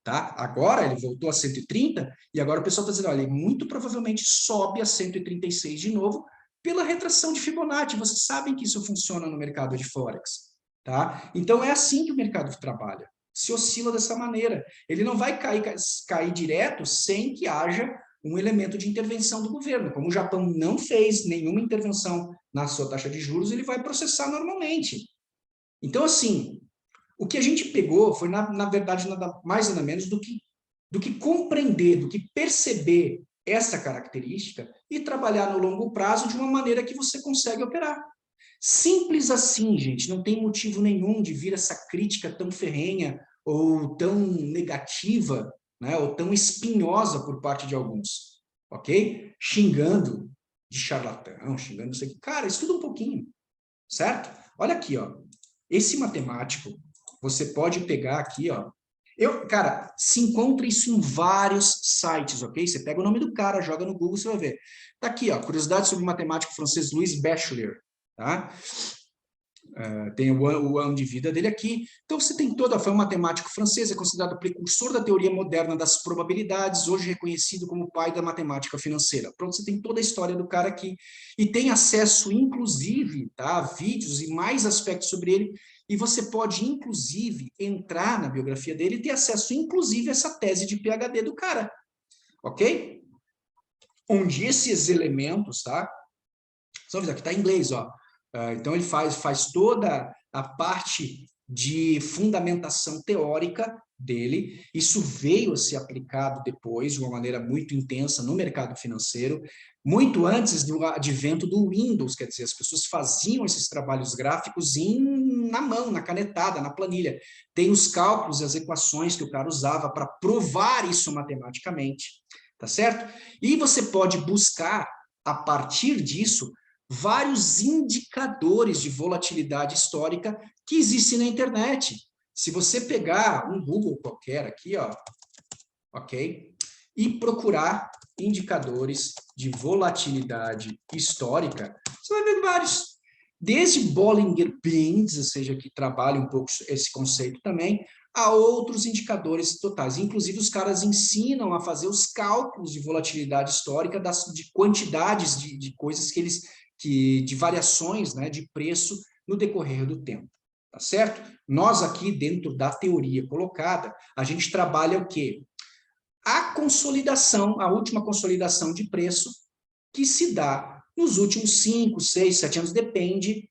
[SPEAKER 1] Tá? Agora ele voltou a 130 e agora o pessoal está dizendo, olha, muito provavelmente sobe a 136 de novo pela retração de Fibonacci. Vocês sabem que isso funciona no mercado de Forex. Tá? Então é assim que o mercado trabalha. Se oscila dessa maneira. Ele não vai cair direto sem que haja um elemento de intervenção do governo. Como o Japão não fez nenhuma intervenção na sua taxa de juros, ele vai processar normalmente. Então, assim, o que a gente pegou foi, na verdade, nada mais nada menos do que compreender, do que perceber essa característica e trabalhar no longo prazo de uma maneira que você consegue operar. Simples assim, gente, não tem motivo nenhum de vir essa crítica tão ferrenha ou tão negativa, né, ou tão espinhosa por parte de alguns, ok? Xingando de charlatão, xingando isso aqui. Cara, estuda um pouquinho, certo? Olha aqui, ó. Esse matemático, você pode pegar aqui, ó, Cara, se encontra isso em vários sites, ok? Você pega o nome do cara, joga no Google, você vai ver. Tá aqui, ó, curiosidade sobre o matemático francês Louis Bachelier, tá? Tem o ano de vida dele aqui. Então, você tem foi um matemático francês, é considerado precursor da teoria moderna das probabilidades, hoje reconhecido como o pai da matemática financeira. Pronto, você tem toda a história do cara aqui. E tem acesso, inclusive, tá, a vídeos e mais aspectos sobre ele, e você pode, inclusive, entrar na biografia dele e ter acesso, inclusive, a essa tese de PhD do cara. Ok? Onde esses elementos, tá? Só avisar que está em inglês, ó. Então, ele faz toda a parte de fundamentação teórica dele. Isso veio a ser aplicado depois, de uma maneira muito intensa, no mercado financeiro, muito antes do advento do Windows, quer dizer, as pessoas faziam esses trabalhos gráficos na mão, na canetada, na planilha. Tem os cálculos e as equações que o cara usava para provar isso matematicamente, tá certo? E você pode buscar, a partir disso, vários indicadores de volatilidade histórica que existem na internet. Se você pegar um Google qualquer aqui, ó, ok? E procurar indicadores de volatilidade histórica, você vai ver vários. Desde Bollinger Bands, ou seja, que trabalha um pouco esse conceito também, a outros indicadores totais. Inclusive, os caras ensinam a fazer os cálculos de volatilidade histórica de quantidades de coisas de variações, né, de preço no decorrer do tempo, tá certo? Nós aqui, dentro da teoria colocada, a gente trabalha o quê? A consolidação, a última consolidação de preço que se dá nos últimos 5, 6, 7 anos, depende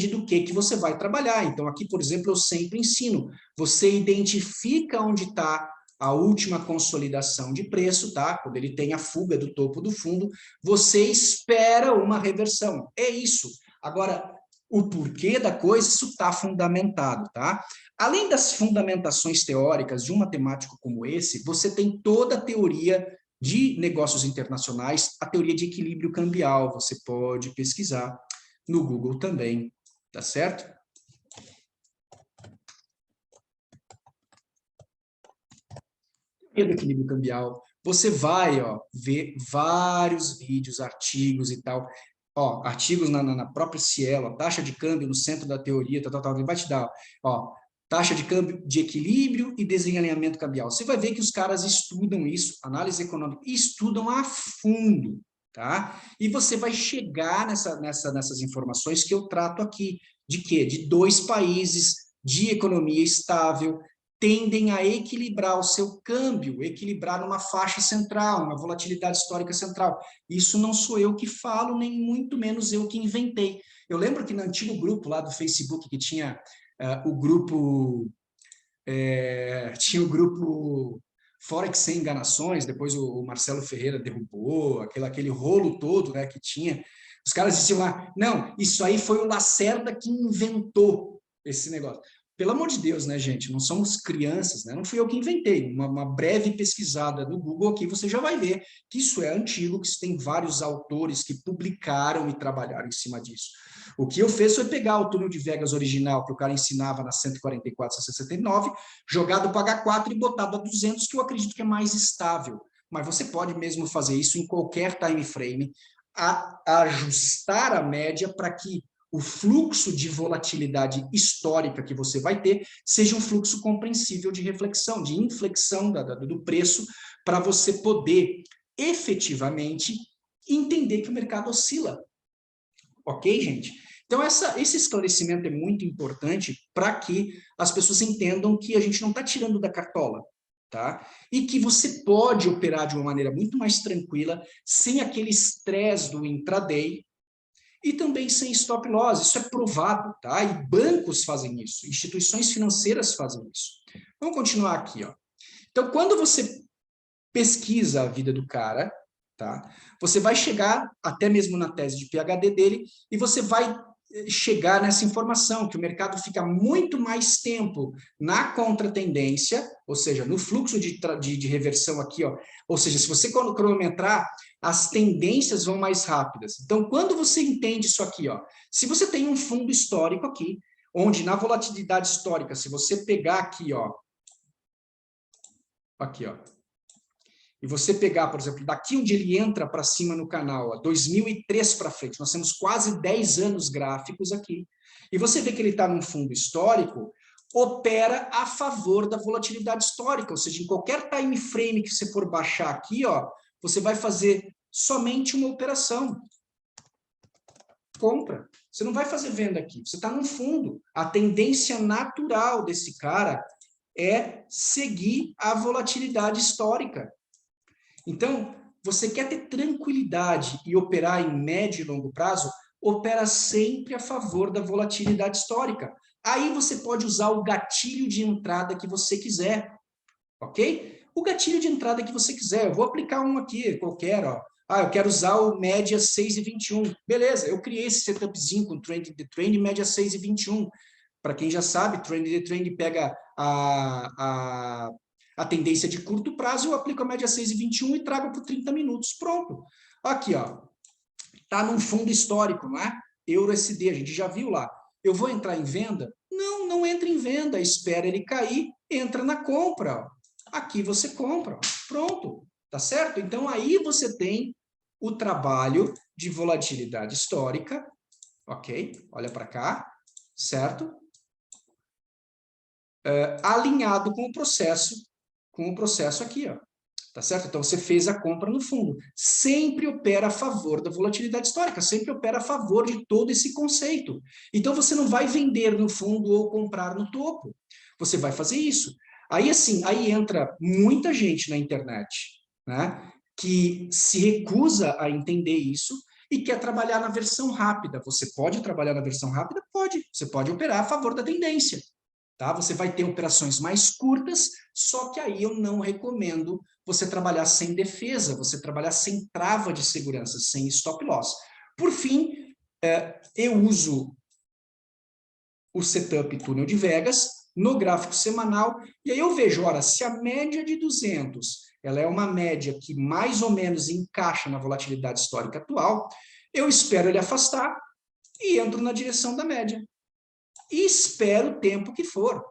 [SPEAKER 1] do que você vai trabalhar. Então, aqui, por exemplo, eu sempre ensino, você identifica onde está a última consolidação de preço, tá? Quando ele tem a fuga do topo do fundo, você espera uma reversão. É isso. Agora, o porquê da coisa, isso está fundamentado, tá? Além das fundamentações teóricas de um matemático como esse, você tem toda a teoria de negócios internacionais, a teoria de equilíbrio cambial, você pode pesquisar no Google também, tá certo? Teoria do equilíbrio cambial, você vai, ó, ver vários vídeos, artigos e tal, ó, artigos na própria Cielo, taxa de câmbio no centro da teoria, ele vai te dar, ó, taxa de câmbio de equilíbrio e desalinhamento cambial. Você vai ver que os caras estudam isso, análise econômica, e estudam a fundo, tá? E você vai chegar nessas informações que eu trato aqui. De quê? De dois países de economia estável, tendem a equilibrar o seu câmbio, equilibrar numa faixa central, uma volatilidade histórica central. Isso não sou eu que falo, nem muito menos eu que inventei. Eu lembro que no antigo grupo lá do Facebook, que tinha o grupo Forex Sem Enganações, depois o Marcelo Ferreira derrubou, aquele rolo todo, né, que tinha. Os caras diziam lá, não, isso aí foi o Lacerda que inventou esse negócio. Pelo amor de Deus, né, gente? Não somos crianças, né? Não fui eu que inventei. Uma breve pesquisada no Google aqui, você já vai ver que isso é antigo, que isso tem vários autores que publicaram e trabalharam em cima disso. O que eu fiz foi pegar o túnel de Vegas original, que o cara ensinava na 144, 169, jogado para H4 e botado a 200, que eu acredito que é mais estável. Mas você pode mesmo fazer isso em qualquer time frame, ajustar a média para que o fluxo de volatilidade histórica que você vai ter seja um fluxo compreensível de reflexão, de inflexão do preço, para você poder efetivamente entender que o mercado oscila. Ok, gente? Então, esse esclarecimento é muito importante para que as pessoas entendam que a gente não está tirando da cartola, tá? E que você pode operar de uma maneira muito mais tranquila, sem aquele estresse do intraday, e também sem stop loss. Isso é provado, tá? E bancos fazem isso, instituições financeiras fazem isso. Vamos continuar aqui, ó. Então, quando você pesquisa a vida do cara, tá? Você vai chegar até mesmo na tese de PhD dele e você vai chegar nessa informação, que o mercado fica muito mais tempo na contratendência, ou seja, no fluxo de reversão aqui, ó, ou seja, se você cronometrar, as tendências vão mais rápidas. Então, quando você entende isso aqui, ó, se você tem um fundo histórico aqui, onde na volatilidade histórica, se você pegar aqui, ó, e você pegar, por exemplo, daqui onde ele entra para cima no canal, ó, 2003 para frente, nós temos quase 10 anos gráficos aqui, e você vê que ele está num fundo histórico, opera a favor da volatilidade histórica, ou seja, em qualquer time frame que você for baixar aqui, ó, você vai fazer somente uma operação. Compra. Você não vai fazer venda aqui, você está num fundo. A tendência natural desse cara é seguir a volatilidade histórica. Então, você quer ter tranquilidade e operar em médio e longo prazo, opera sempre a favor da volatilidade histórica. Aí você pode usar o gatilho de entrada que você quiser, ok? O gatilho de entrada que você quiser. Eu vou aplicar um aqui, qualquer, ó. Ah, eu quero usar o média 6,21. Beleza, eu criei esse setupzinho com Trend the Trend, média 6,21. Para quem já sabe, Trend the Trend pega a tendência de curto prazo, eu aplico a média 6,21 e trago por 30 minutos. Pronto. Aqui, ó. Está num fundo histórico, não é? EURUSD, a gente já viu lá. Eu vou entrar em venda? Não, não entra em venda. Espera ele cair, entra na compra. Ó. Aqui você compra. Ó. Pronto. Tá certo? Então, aí você tem o trabalho de volatilidade histórica. Ok? Olha para cá. Certo? Alinhado com o processo aqui, ó. Tá certo? Então, você fez a compra no fundo. Sempre opera a favor da volatilidade histórica, sempre opera a favor de todo esse conceito. Então, você não vai vender no fundo ou comprar no topo. Você vai fazer isso. Aí, assim, aí entra muita gente na internet, né, que se recusa a entender isso e quer trabalhar na versão rápida. Você pode trabalhar na versão rápida? Pode. Você pode operar a favor da tendência. Tá? Você vai ter operações mais curtas, só que aí eu não recomendo você trabalhar sem defesa, você trabalhar sem trava de segurança, sem stop loss. Por fim, eu uso o setup túnel de Vegas no gráfico semanal, e aí eu vejo, ora, se a média de 200 ela é uma média que mais ou menos encaixa na volatilidade histórica atual, eu espero ele afastar e entro na direção da média. E espero o tempo que for.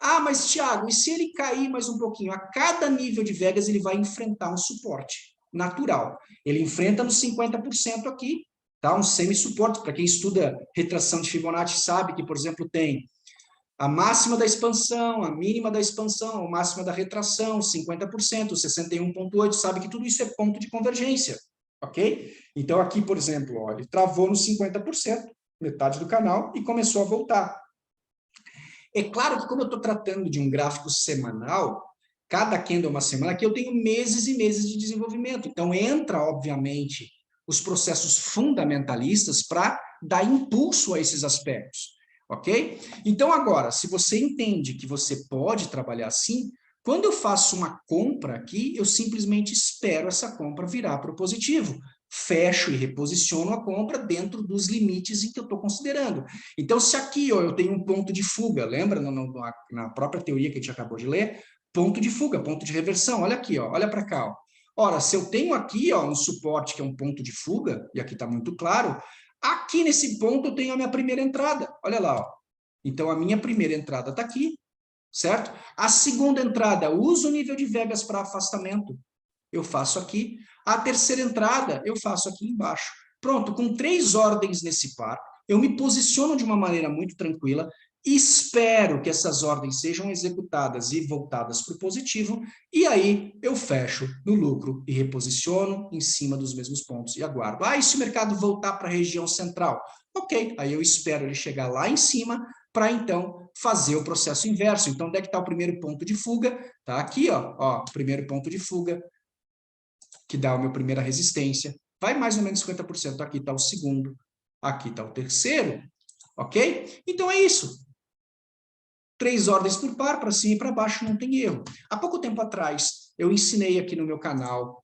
[SPEAKER 1] Ah, mas Thiago, e se ele cair mais um pouquinho? A cada nível de Vegas ele vai enfrentar um suporte natural. Ele enfrenta nos 50% aqui, tá? Um semi-suporte. Para quem estuda retração de Fibonacci sabe que, por exemplo, tem a máxima da expansão, a mínima da expansão, a máxima da retração, 50%, 61,8%, sabe que tudo isso é ponto de convergência, ok? Então aqui, por exemplo, ó, ele travou nos 50%, metade do canal, e começou a voltar. É claro que como eu estou tratando de um gráfico semanal, cada candle é uma semana, aqui eu tenho meses e meses de desenvolvimento. Então entra, obviamente, os processos fundamentalistas para dar impulso a esses aspectos, ok? Então agora, se você entende que você pode trabalhar assim, quando eu faço uma compra aqui, eu simplesmente espero essa compra virar para o positivo. Fecho e reposiciono a compra dentro dos limites em que eu estou considerando. Então, se aqui ó, eu tenho um ponto de fuga, lembra na própria teoria que a gente acabou de ler? Ponto de fuga, ponto de reversão, olha aqui, ó, olha para cá. Ó. Ora, se eu tenho aqui ó, um suporte que é um ponto de fuga, e aqui está muito claro, aqui nesse ponto eu tenho a minha primeira entrada, olha lá. Ó. Então, a minha primeira entrada está aqui, certo? A segunda entrada, uso o nível de Vegas para afastamento, eu faço aqui. A terceira entrada, eu faço aqui embaixo. Pronto, com 3 ordens nesse par, eu me posiciono de uma maneira muito tranquila, espero que essas ordens sejam executadas e voltadas para o positivo, e aí eu fecho no lucro e reposiciono em cima dos mesmos pontos e aguardo. Ah, e se o mercado voltar para a região central? Ok, aí eu espero ele chegar lá em cima, para então fazer o processo inverso. Então, onde é que está o primeiro ponto de fuga? Está aqui, ó, primeiro ponto de fuga, que dá a minha primeira resistência, vai mais ou menos 50%, aqui está o segundo, aqui está o terceiro, ok? Então é isso. 3 ordens por par, para cima e para baixo, não tem erro. Há pouco tempo atrás, eu ensinei aqui no meu canal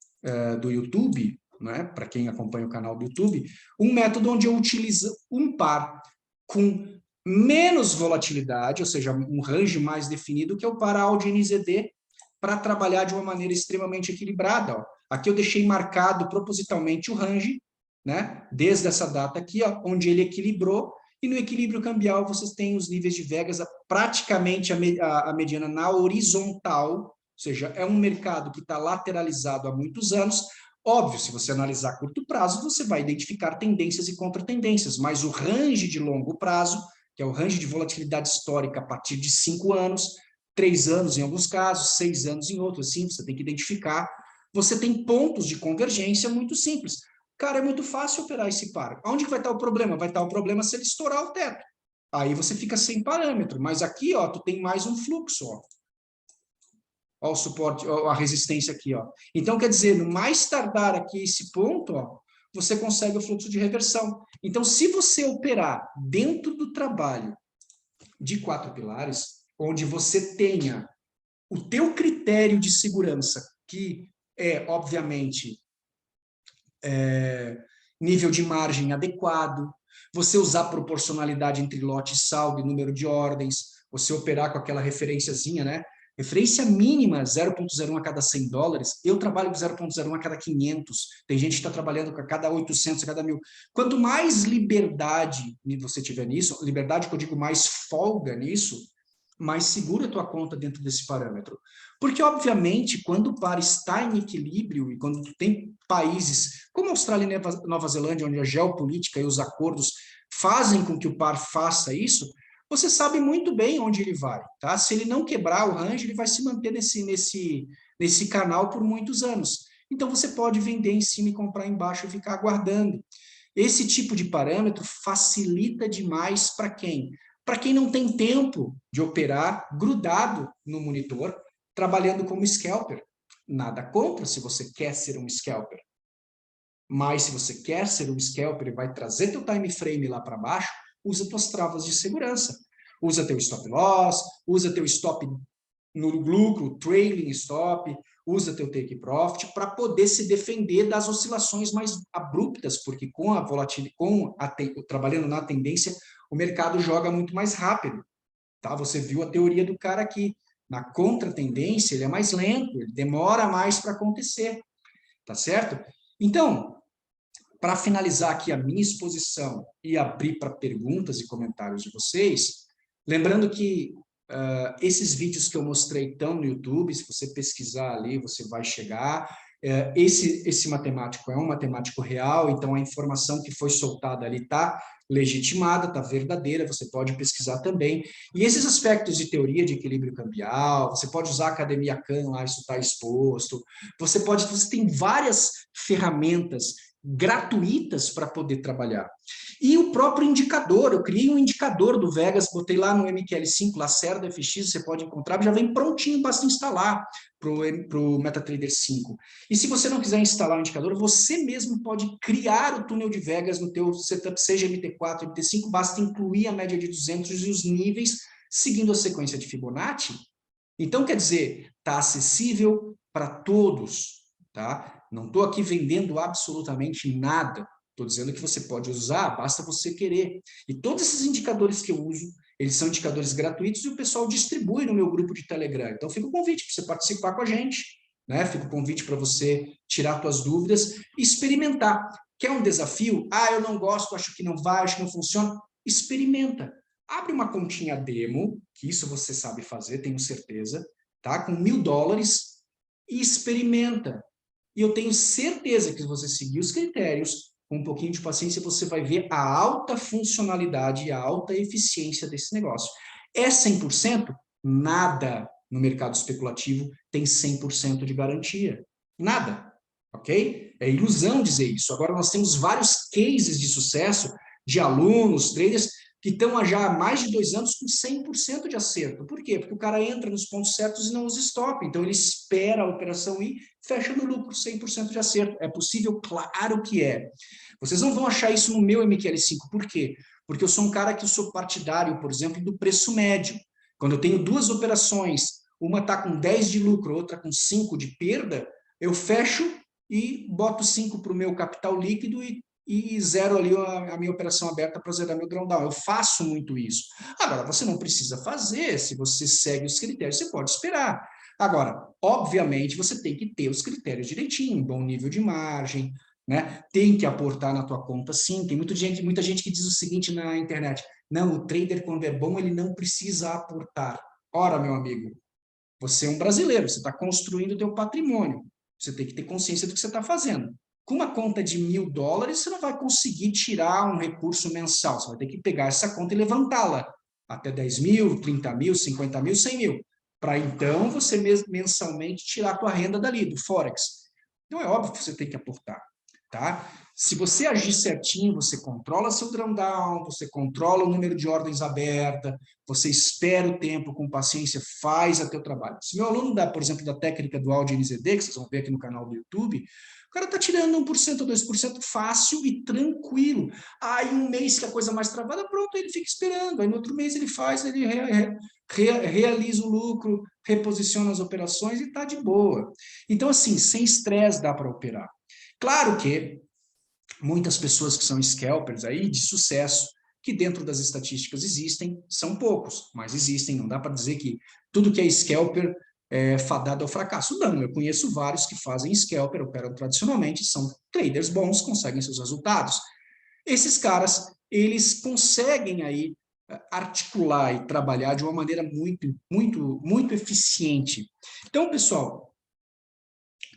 [SPEAKER 1] do YouTube, né, para quem acompanha o canal do YouTube, um método onde eu utilizo um par com menos volatilidade, ou seja, um range mais definido, que é o par Audi NZD, para trabalhar de uma maneira extremamente equilibrada. Ó. Aqui eu deixei marcado propositalmente o range, né, desde essa data aqui, ó, onde ele equilibrou, E no equilíbrio cambial, vocês têm os níveis de Vegas praticamente a mediana na horizontal, ou seja, é um mercado que está lateralizado há muitos anos. Óbvio, se você analisar a curto prazo, você vai identificar tendências e contratendências, mas o range de longo prazo, que é o range de volatilidade histórica a partir de 5 anos, 3 anos em alguns casos, 6 anos em outros, assim, você tem que identificar. Você tem pontos de convergência muito simples. Cara, é muito fácil operar esse par. Onde que vai estar o problema? Vai estar o problema se ele estourar o teto. Aí você fica sem parâmetro. Mas aqui, ó, tu tem mais um fluxo, ó. Ó o suporte, ó, a resistência aqui, ó. Então, quer dizer, no mais tardar aqui esse ponto, ó, você consegue o fluxo de reversão. Então, se você operar dentro do trabalho de 4 pilares, onde você tenha o teu critério de segurança, que é, obviamente, nível de margem adequado, você usar proporcionalidade entre lote e saldo e número de ordens, você operar com aquela referenciazinha, né? Referência mínima, 0,01 a cada 100 dólares. Eu trabalho com 0,01 a cada 500. Tem gente que está trabalhando com a cada 800, a cada 1.000. Quanto mais liberdade você tiver nisso, liberdade que eu digo mais folga nisso, mais segura a tua conta dentro desse parâmetro. Porque, obviamente, quando o par está em equilíbrio e quando tu tem países como a Austrália e Nova Zelândia, onde a geopolítica e os acordos fazem com que o par faça isso, você sabe muito bem onde ele vai, tá? Se ele não quebrar o range, ele vai se manter nesse canal por muitos anos. Então, você pode vender em cima e comprar embaixo e ficar aguardando. Esse tipo de parâmetro facilita demais para quem? Para quem não tem tempo de operar grudado no monitor, trabalhando como scalper. Nada contra se você quer ser um scalper. Mas se você quer ser um scalper e vai trazer teu time frame lá para baixo, usa tuas travas de segurança. Usa teu stop loss, usa teu stop no lucro, trailing stop, usa teu take profit para poder se defender das oscilações mais abruptas, porque com a volatilidade, trabalhando na tendência, o mercado joga muito mais rápido. Tá? Você viu a teoria do cara aqui. Na contratendência, ele é mais lento, ele demora mais para acontecer. Tá certo? Então, para finalizar aqui a minha exposição e abrir para perguntas e comentários de vocês, lembrando que esses vídeos que eu mostrei estão no YouTube, se você pesquisar ali, você vai chegar. Esse matemático é um matemático real, então a informação que foi soltada ali está legitimada, está verdadeira, você pode pesquisar também. E esses aspectos de teoria de equilíbrio cambial, você pode usar a Academia Khan lá, isso está exposto. Você tem várias ferramentas gratuitas para poder trabalhar. E o próprio indicador, eu criei um indicador do Vegas, botei lá no MQL5, Lacerda FX, você pode encontrar, já vem prontinho, basta instalar para o MetaTrader 5. E se você não quiser instalar o indicador, você mesmo pode criar o túnel de Vegas no teu setup, seja MT4, MT5, basta incluir a média de 200 e os níveis, seguindo a sequência de Fibonacci. Então, quer dizer, está acessível para todos, tá? Não estou aqui vendendo absolutamente nada. Estou dizendo que você pode usar, basta você querer. E todos esses indicadores que eu uso, eles são indicadores gratuitos e o pessoal distribui no meu grupo de Telegram. Então, fica o convite para você participar com a gente, né? Fica o convite para você tirar suas dúvidas e experimentar. Quer um desafio? Ah, eu não gosto, acho que não vai, acho que não funciona. Experimenta. Abre uma continha demo, que isso você sabe fazer, tenho certeza, tá? Com $1.000 e experimenta. E eu tenho certeza que se você seguir os critérios, com um pouquinho de paciência, você vai ver a alta funcionalidade e a alta eficiência desse negócio. É 100%? Nada no mercado especulativo tem 100% de garantia. Nada. Ok? É ilusão dizer isso. Agora, nós temos vários cases de sucesso de alunos, traders, que estão já há mais de 2 anos com 100% de acerto. Por quê? Porque o cara entra nos pontos certos e não os stop. Então, ele espera a operação ir, fecha no lucro, 100% de acerto. É possível? Claro que é. Vocês não vão achar isso no meu MQL5. Por quê? Porque eu sou um cara que eu sou partidário, por exemplo, do preço médio. Quando eu tenho 2 operações, uma está com 10 de lucro, outra com 5 de perda, eu fecho e boto 5 para o meu capital líquido e zero ali a minha operação aberta para zerar meu drawdown. Eu faço muito isso. Agora, você não precisa fazer, se você segue os critérios, você pode esperar. Agora, obviamente, você tem que ter os critérios direitinho, bom nível de margem, né? Tem que aportar na tua conta, sim. Tem muita gente que diz o seguinte na internet: não, o trader, quando é bom, ele não precisa aportar. Ora, meu amigo, você é um brasileiro, você está construindo o teu patrimônio. Você tem que ter consciência do que você está fazendo. Com uma conta de $1.000, você não vai conseguir tirar um recurso mensal. Você vai ter que pegar essa conta e levantá-la até 10 mil, 30 mil, 50 mil, 100 mil. Para então você mensalmente tirar a tua renda dali, do Forex. Então é óbvio que você tem que aportar. Tá? Se você agir certinho, você controla seu drawdown, você controla o número de ordens abertas, você espera o tempo com paciência, faz até o trabalho. Se meu aluno dá, por exemplo, da técnica do Audi NZD, que vocês vão ver aqui no canal do YouTube, o cara está tirando 1% ou 2% fácil e tranquilo. Aí um mês que a coisa mais travada, pronto, ele fica esperando. Aí no outro mês ele faz, ele realiza o lucro, reposiciona as operações e está de boa. Então, assim, sem estresse dá para operar. Claro que muitas pessoas que são scalpers aí de sucesso, que dentro das estatísticas existem, são poucos, mas existem. Não dá para dizer que tudo que é scalper é fadado ao fracasso. Não, eu conheço vários que fazem scalper, operam tradicionalmente, são traders bons, conseguem seus resultados. Esses caras, eles conseguem aí articular e trabalhar de uma maneira muito eficiente. Então, pessoal,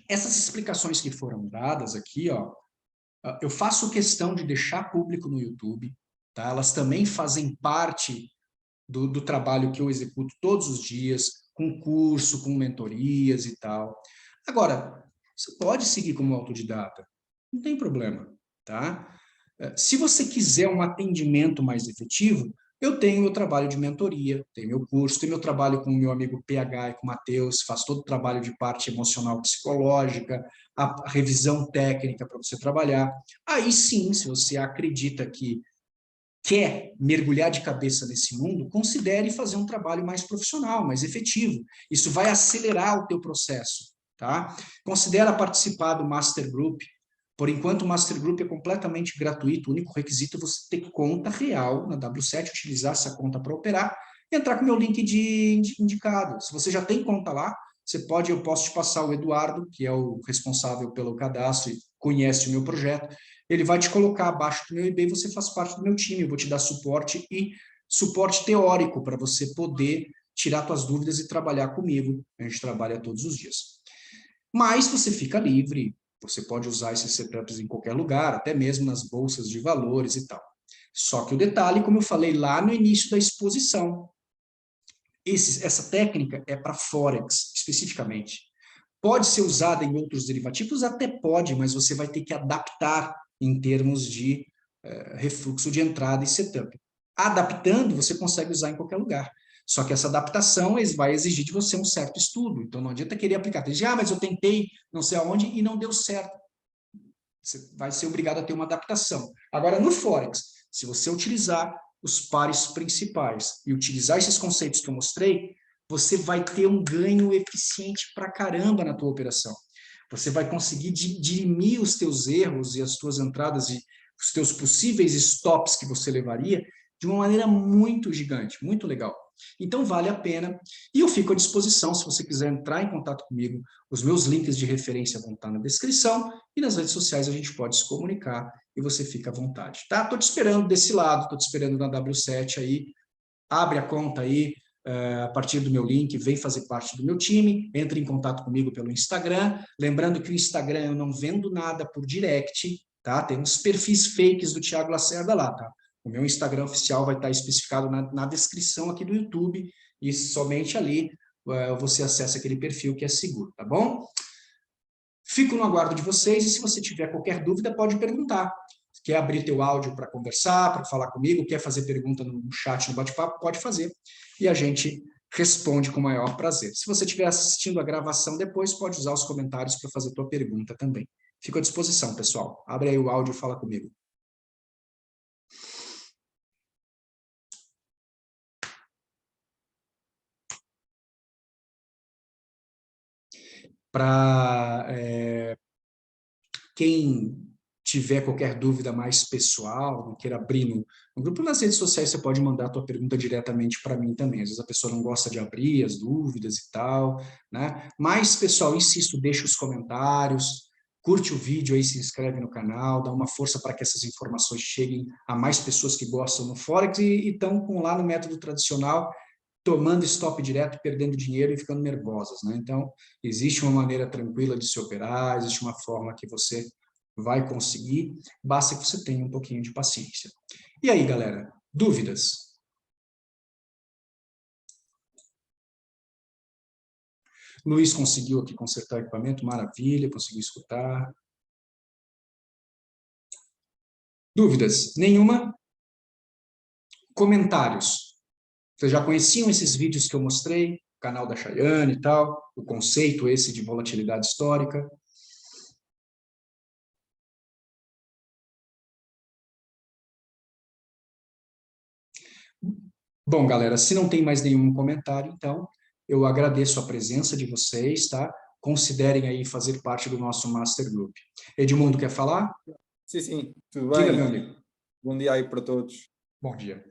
[SPEAKER 1] essas explicações que foram dadas aqui, ó, eu faço questão de deixar público no YouTube, tá? Elas também fazem parte do trabalho que eu executo todos os dias, com curso, com mentorias e tal. Agora, você pode seguir como autodidata, não tem problema, tá? Se você quiser um atendimento mais efetivo, eu tenho meu trabalho de mentoria, tenho meu curso, tenho meu trabalho com o meu amigo PH e com o Matheus, faço todo o trabalho de parte emocional psicológica, a revisão técnica para você trabalhar. Aí sim, se você acredita que quer mergulhar de cabeça nesse mundo, considere fazer um trabalho mais profissional, mais efetivo. Isso vai acelerar o teu processo, tá? Considera participar do Master Group. Por enquanto, o Master Group é completamente gratuito. O único requisito é você ter conta real na W7, utilizar essa conta para operar e entrar com o meu link de indicado. Se você já tem conta lá, eu posso te passar o Eduardo, que é o responsável pelo cadastro e conhece o meu projeto. Ele vai te colocar abaixo do meu IB e você faz parte do meu time. Eu vou te dar suporte e suporte teórico para você poder tirar suas dúvidas e trabalhar comigo. A gente trabalha todos os dias. Mas você fica livre, você pode usar esses setups em qualquer lugar, até mesmo nas bolsas de valores e tal. Só que o detalhe, como eu falei lá no início da exposição, essa técnica é para Forex, especificamente. Pode ser usada em outros derivativos? Até pode, mas você vai ter que adaptar em termos de refluxo de entrada e setup. Adaptando, você consegue usar em qualquer lugar. Só que essa adaptação vai exigir de você um certo estudo. Então, não adianta querer aplicar. Mas eu tentei não sei aonde e não deu certo. Você vai ser obrigado a ter uma adaptação. Agora, no Forex, se você utilizar os pares principais e utilizar esses conceitos que eu mostrei, você vai ter um ganho eficiente pra caramba na tua operação. Você vai conseguir dirimir os teus erros e as tuas entradas e os teus possíveis stops que você levaria de uma maneira muito gigante, muito legal. Então, vale a pena. E eu fico à disposição, se você quiser entrar em contato comigo, os meus links de referência vão estar na descrição e nas redes sociais a gente pode se comunicar e você fica à vontade, tá? Estou te esperando desse lado, estou te esperando na W7 aí, abre a conta aí, a partir do meu link, vem fazer parte do meu time, entre em contato comigo pelo Instagram, lembrando que o Instagram eu não vendo nada por direct, tá? Tem uns perfis fakes do Thiago Lacerda lá, tá? O meu Instagram oficial vai estar especificado na descrição aqui do YouTube e somente ali você acessa aquele perfil que é seguro, tá bom? Fico no aguardo de vocês e se você tiver qualquer dúvida pode perguntar. Quer abrir teu áudio para conversar, para falar comigo, quer fazer pergunta no chat, no bate-papo, pode fazer. E a gente responde com o maior prazer. Se você estiver assistindo a gravação depois, pode usar os comentários para fazer tua pergunta também. Fico à disposição, pessoal. Abre aí o áudio e fala comigo. Para quem tiver qualquer dúvida mais pessoal, não queira abrir no grupo, nas redes sociais você pode mandar a tua pergunta diretamente para mim também. Às vezes a pessoa não gosta de abrir as dúvidas e tal, né? Mas, pessoal, insisto, deixa os comentários, curte o vídeo aí, se inscreve no canal, dá uma força para que essas informações cheguem a mais pessoas que gostam no Forex e estão lá no método tradicional, tomando stop direto, perdendo dinheiro e ficando nervosas, né? Então, existe uma maneira tranquila de se operar, existe uma forma que você vai conseguir, basta que você tenha um pouquinho de paciência. E aí, galera, dúvidas? Luiz conseguiu aqui consertar o equipamento, maravilha, conseguiu escutar. Dúvidas? Nenhuma? Comentários? Vocês já conheciam esses vídeos que eu mostrei? O canal da Chayane e tal, o conceito esse de volatilidade histórica. Bom, galera, se não tem mais nenhum comentário, então, eu agradeço a presença de vocês, tá? Considerem aí fazer parte do nosso Master Group. Edmundo, quer falar?
[SPEAKER 2] Sim, sim, tudo
[SPEAKER 1] Diga,
[SPEAKER 2] bem.
[SPEAKER 1] meu amigo.
[SPEAKER 2] Bom dia aí para todos.
[SPEAKER 1] Bom dia.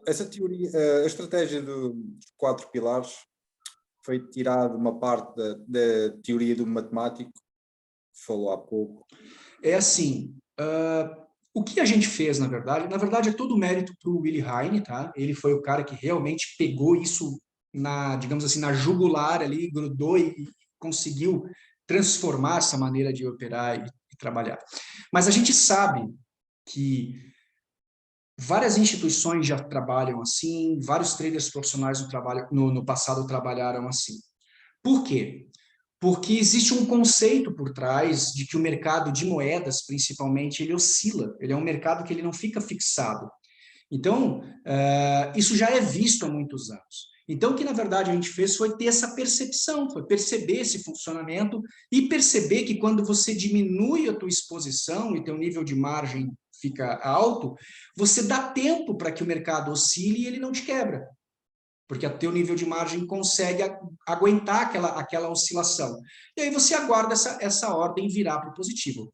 [SPEAKER 2] Essa teoria, a estratégia dos 4 pilares foi tirada uma parte da teoria do matemático, que falou há pouco.
[SPEAKER 1] É assim, o que a gente fez, na verdade é todo mérito para o Willi Heine, tá? Ele foi o cara que realmente pegou isso digamos assim, na jugular ali, grudou e conseguiu transformar essa maneira de operar e trabalhar. Mas a gente sabe que várias instituições já trabalham assim, vários traders profissionais no passado trabalharam assim. Por quê? Porque existe um conceito por trás de que o mercado de moedas, principalmente, ele oscila. Ele é um mercado que ele não fica fixado. Então, isso já é visto há muitos anos. Então, o que, na verdade, a gente fez foi ter essa percepção, foi perceber esse funcionamento e perceber que quando você diminui a tua exposição e teu nível de margem fica alto, você dá tempo para que o mercado oscile e ele não te quebra, porque o teu nível de margem consegue aguentar aquela oscilação. E aí você aguarda essa ordem virar para o positivo.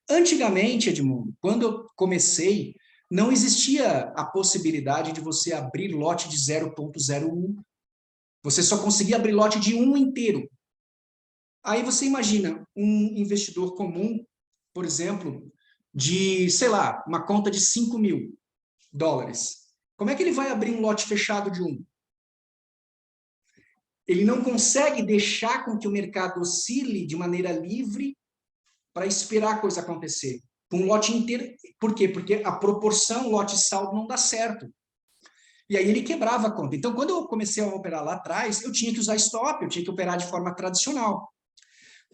[SPEAKER 1] Antigamente, Edmundo, quando eu comecei, não existia a possibilidade de você abrir lote de 0,01. Você só conseguia abrir lote de 1 inteiro. Aí você imagina um investidor comum, por exemplo, de, sei lá, uma conta de 5 mil dólares. Como é que ele vai abrir um lote fechado de 1? Ele não consegue deixar com que o mercado oscile de maneira livre para esperar a coisa acontecer. Um lote inteiro. Por quê? Porque a proporção lote-saldo não dá certo. E aí ele quebrava a conta. Então, quando eu comecei a operar lá atrás, eu tinha que usar stop, eu tinha que operar de forma tradicional.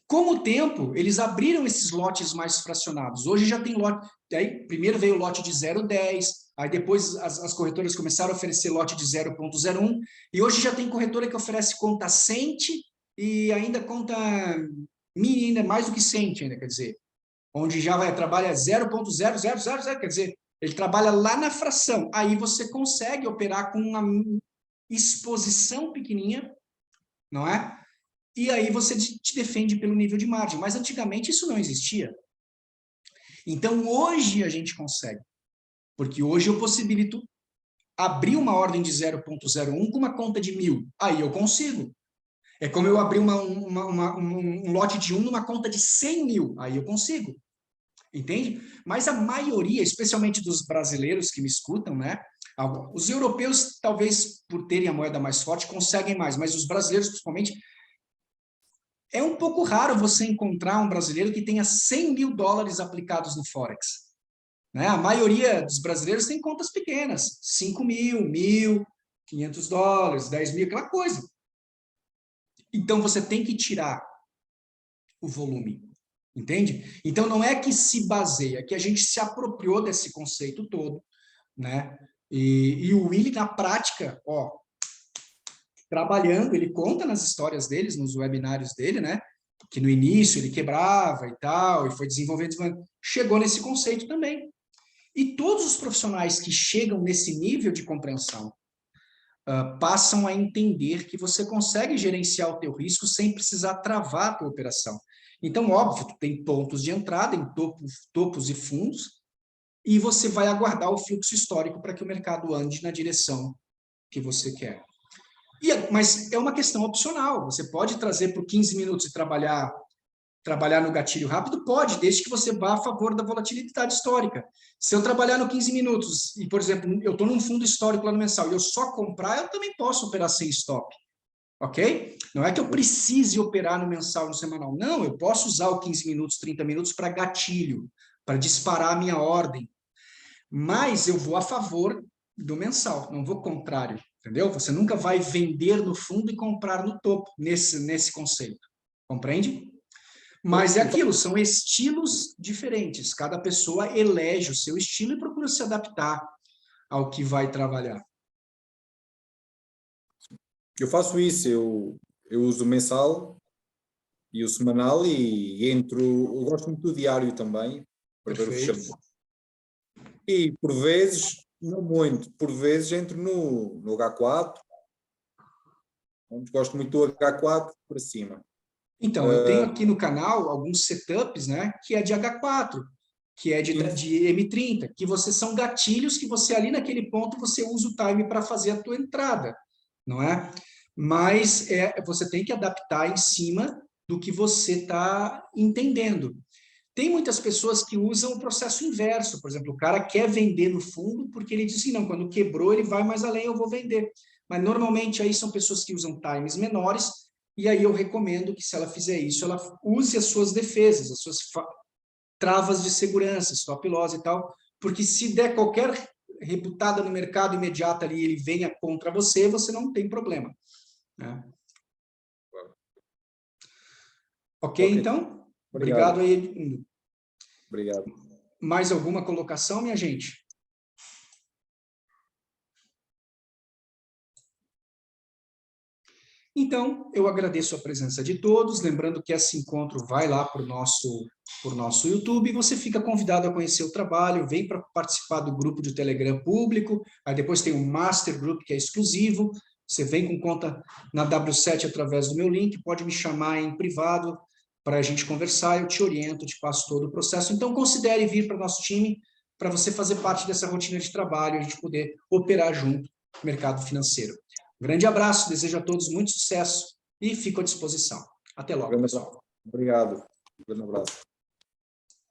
[SPEAKER 1] Com o tempo, eles abriram esses lotes mais fracionados. Hoje já tem lote. Aí, primeiro veio o lote de 0,10, aí depois as corretoras começaram a oferecer lote de 0,01, e hoje já tem corretora que oferece conta cent e ainda conta mini, ainda mais do que cent, ainda, quer dizer, onde já trabalha 0,0000, quer dizer, ele trabalha lá na fração. Aí você consegue operar com uma exposição pequenininha, não é? E aí você te defende pelo nível de margem. Mas antigamente isso não existia. Então hoje a gente consegue. Porque hoje eu possibilito abrir uma ordem de 0,01 com uma conta de 1.000. Aí eu consigo. É como eu abrir um lote de 1 numa conta de 100 mil. Aí eu consigo. Entende? Mas a maioria, especialmente dos brasileiros que me escutam, né? Os europeus, talvez por terem a moeda mais forte, conseguem mais, mas os brasileiros, principalmente, é um pouco raro você encontrar um brasileiro que tenha 100 mil dólares aplicados no Forex. Né? A maioria dos brasileiros tem contas pequenas, 5 mil, 1.000, 500 dólares, 10 mil, aquela coisa. Então, você tem que tirar o volume. Entende? Então, não é que se baseia, que a gente se apropriou desse conceito todo, né? E o Willi, na prática, ó, trabalhando, ele conta nas histórias deles, nos webinários dele, né? Que no início ele quebrava e tal, e foi desenvolvendo, chegou nesse conceito também. E todos os profissionais que chegam nesse nível de compreensão passam a entender que você consegue gerenciar o teu risco sem precisar travar a tua operação. Então, óbvio, tu tem pontos de entrada em topos e fundos, e você vai aguardar o fluxo histórico para que o mercado ande na direção que você quer. Mas é uma questão opcional, você pode trazer por 15 minutos e trabalhar trabalhar no gatilho rápido? Pode, desde que você vá a favor da volatilidade histórica. Se eu trabalhar no 15 minutos e, por exemplo, eu estou num fundo histórico lá no mensal e eu só comprar, eu também posso operar sem stop. Ok? Não é que eu precise operar no mensal, no semanal. Não, eu posso usar o 15 minutos, 30 minutos para gatilho, para disparar a minha ordem. Mas eu vou a favor do mensal, não vou contrário, entendeu? Você nunca vai vender no fundo e comprar no topo, nesse conceito. Compreende? Mas é aquilo, são estilos diferentes. Cada pessoa elege o seu estilo e procura se adaptar ao que vai trabalhar.
[SPEAKER 2] Eu faço isso, eu uso o mensal e o semanal e eu gosto muito do diário também, para ver o fechamento. E por vezes, não muito, por vezes entro no H4, gosto muito do H4 para cima.
[SPEAKER 1] Então, eu tenho aqui no canal alguns setups, né, que é de H4, que é de M30, que são gatilhos que você ali naquele ponto você usa o time para fazer a tua entrada, não é? Mas você tem que adaptar em cima do que você está entendendo. Tem muitas pessoas que usam o processo inverso, por exemplo, o cara quer vender no fundo porque ele diz assim, não, quando quebrou ele vai mais além, eu vou vender. Mas normalmente aí são pessoas que usam times menores, e aí eu recomendo que se ela fizer isso, ela use as suas defesas, as suas travas de segurança, stop loss e tal, porque se der qualquer rebutada no mercado imediata ali, ele venha contra você, você não tem problema. Né? Ok, então? Obrigado aí, Edmundo.
[SPEAKER 2] Obrigado.
[SPEAKER 1] Mais alguma colocação, minha gente? Então, eu agradeço a presença de todos, lembrando que esse encontro vai lá para o nosso YouTube, e você fica convidado a conhecer o trabalho, vem para participar do grupo de Telegram público, aí depois tem o Master Group, que é exclusivo, você vem com conta na W7 através do meu link, pode me chamar em privado para a gente conversar, eu te oriento, te passo todo o processo. Então, considere vir para o nosso time, para você fazer parte dessa rotina de trabalho, a gente poder operar junto no mercado financeiro. Um grande abraço, desejo a todos muito sucesso e fico à disposição. Até logo, pessoal.
[SPEAKER 2] Obrigado. Um grande abraço.